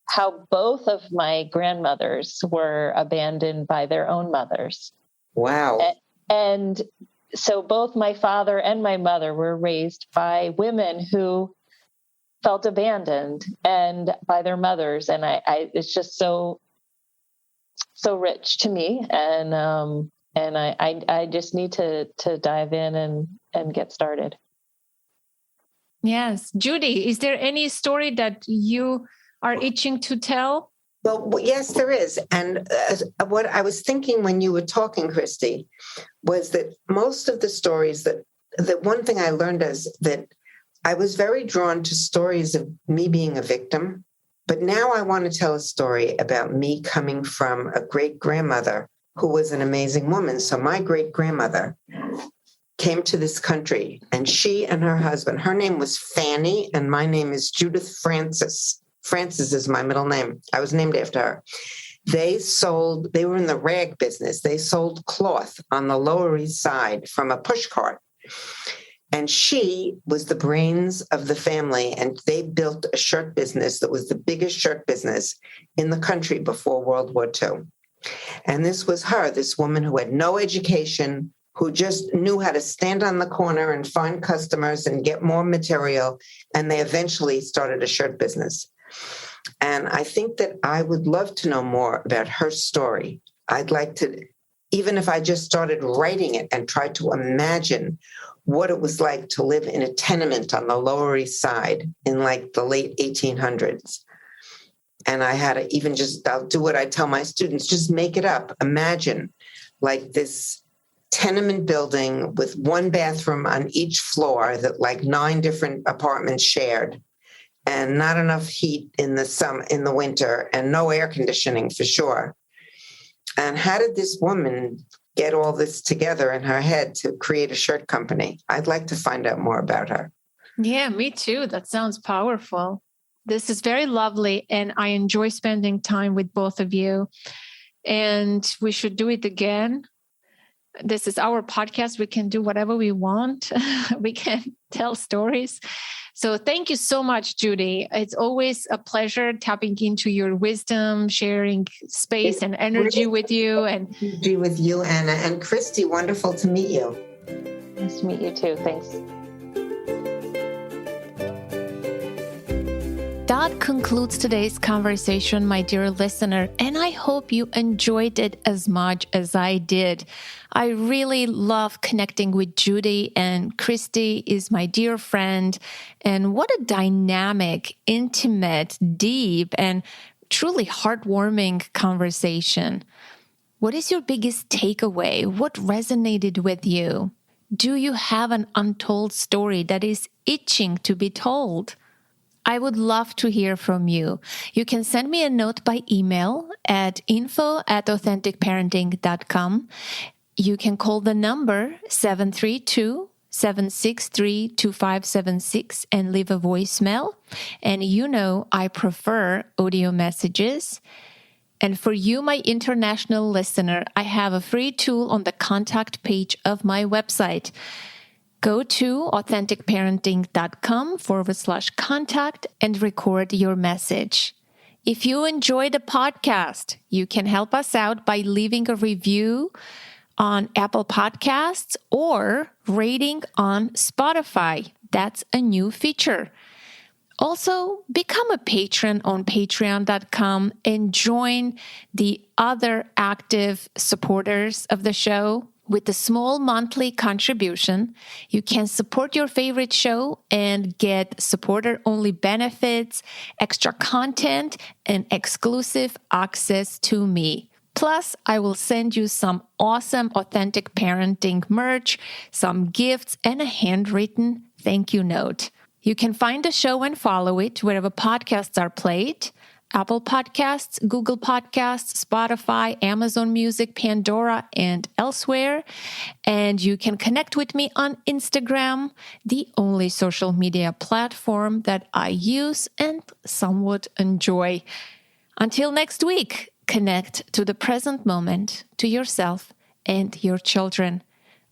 how both of my grandmothers were abandoned by their own mothers. Wow. And so both my father and my mother were raised by women who felt abandoned and by their mothers. And I it's just so rich to me. And I just need to dive in and get started. Yes. Judy, is there any story that you are itching to tell? Well, yes, there is. And what I was thinking when you were talking, Christy, was that most of the stories that one thing I learned is that I was very drawn to stories of me being a victim. But now I want to tell a story about me coming from a great grandmother who was an amazing woman. So my great grandmother came to this country, and she and her husband, her name was Fanny, and my name is Judith Francis. Francis is my middle name. I was named after her. They were in the rag business. They sold cloth on the Lower East Side from a push cart. And she was the brains of the family, and they built a shirt business that was the biggest shirt business in the country before World War II. And this was her, this woman who had no education, who just knew how to stand on the corner and find customers and get more material. And they eventually started a shirt business. And I think that I would love to know more about her story. I'd like to, even if I just started writing it and tried to imagine what it was like to live in a tenement on the Lower East Side in like the late 1800s. And I had to even I'll do what I tell my students, just make it up. Imagine like this tenement building with one bathroom on each floor that like 9 different apartments shared, and not enough heat in the winter, and no air conditioning for sure. And how did this woman get all this together in her head to create a shirt company. I'd like to find out more about her. Yeah, me too. That sounds powerful. This is very lovely, and I enjoy spending time with both of you. And we should do it again. This is our podcast. We can do whatever we want. We can tell stories. So thank you so much, Judy. It's always a pleasure tapping into your wisdom, sharing space and energy with you. And energy with you, Anna. And Christy, wonderful to meet you. Nice to meet you too. Thanks. That concludes today's conversation, my dear listener, and I hope you enjoyed it as much as I did. I really love connecting with Judy, and Christy is my dear friend. And what a dynamic, intimate, deep, and truly heartwarming conversation. What is your biggest takeaway? What resonated with you? Do you have an untold story that is itching to be told? I would love to hear from you. You can send me a note by email at info@authenticparenting.com. You can call the number 732-763-2576 and leave a voicemail. And you know I prefer audio messages. And for you, my international listener, I have a free tool on the contact page of my website. Go to authenticparenting.com/contact and record your message. If you enjoy the podcast, you can help us out by leaving a review on Apple Podcasts or rating on Spotify. That's a new feature. Also, become a patron on patreon.com and join the other active supporters of the show. With a small monthly contribution, you can support your favorite show and get supporter-only benefits, extra content, and exclusive access to me. Plus, I will send you some awesome Authentic Parenting merch, some gifts, and a handwritten thank you note. You can find the show and follow it wherever podcasts are played. Apple Podcasts, Google Podcasts, Spotify, Amazon Music, Pandora, and elsewhere. And you can connect with me on Instagram, the only social media platform that I use and somewhat enjoy. Until next week, connect to the present moment, to yourself and your children.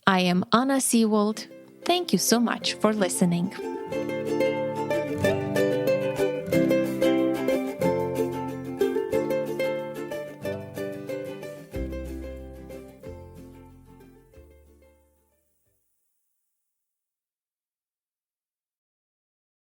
I am Anna Seewald. Thank you so much for listening.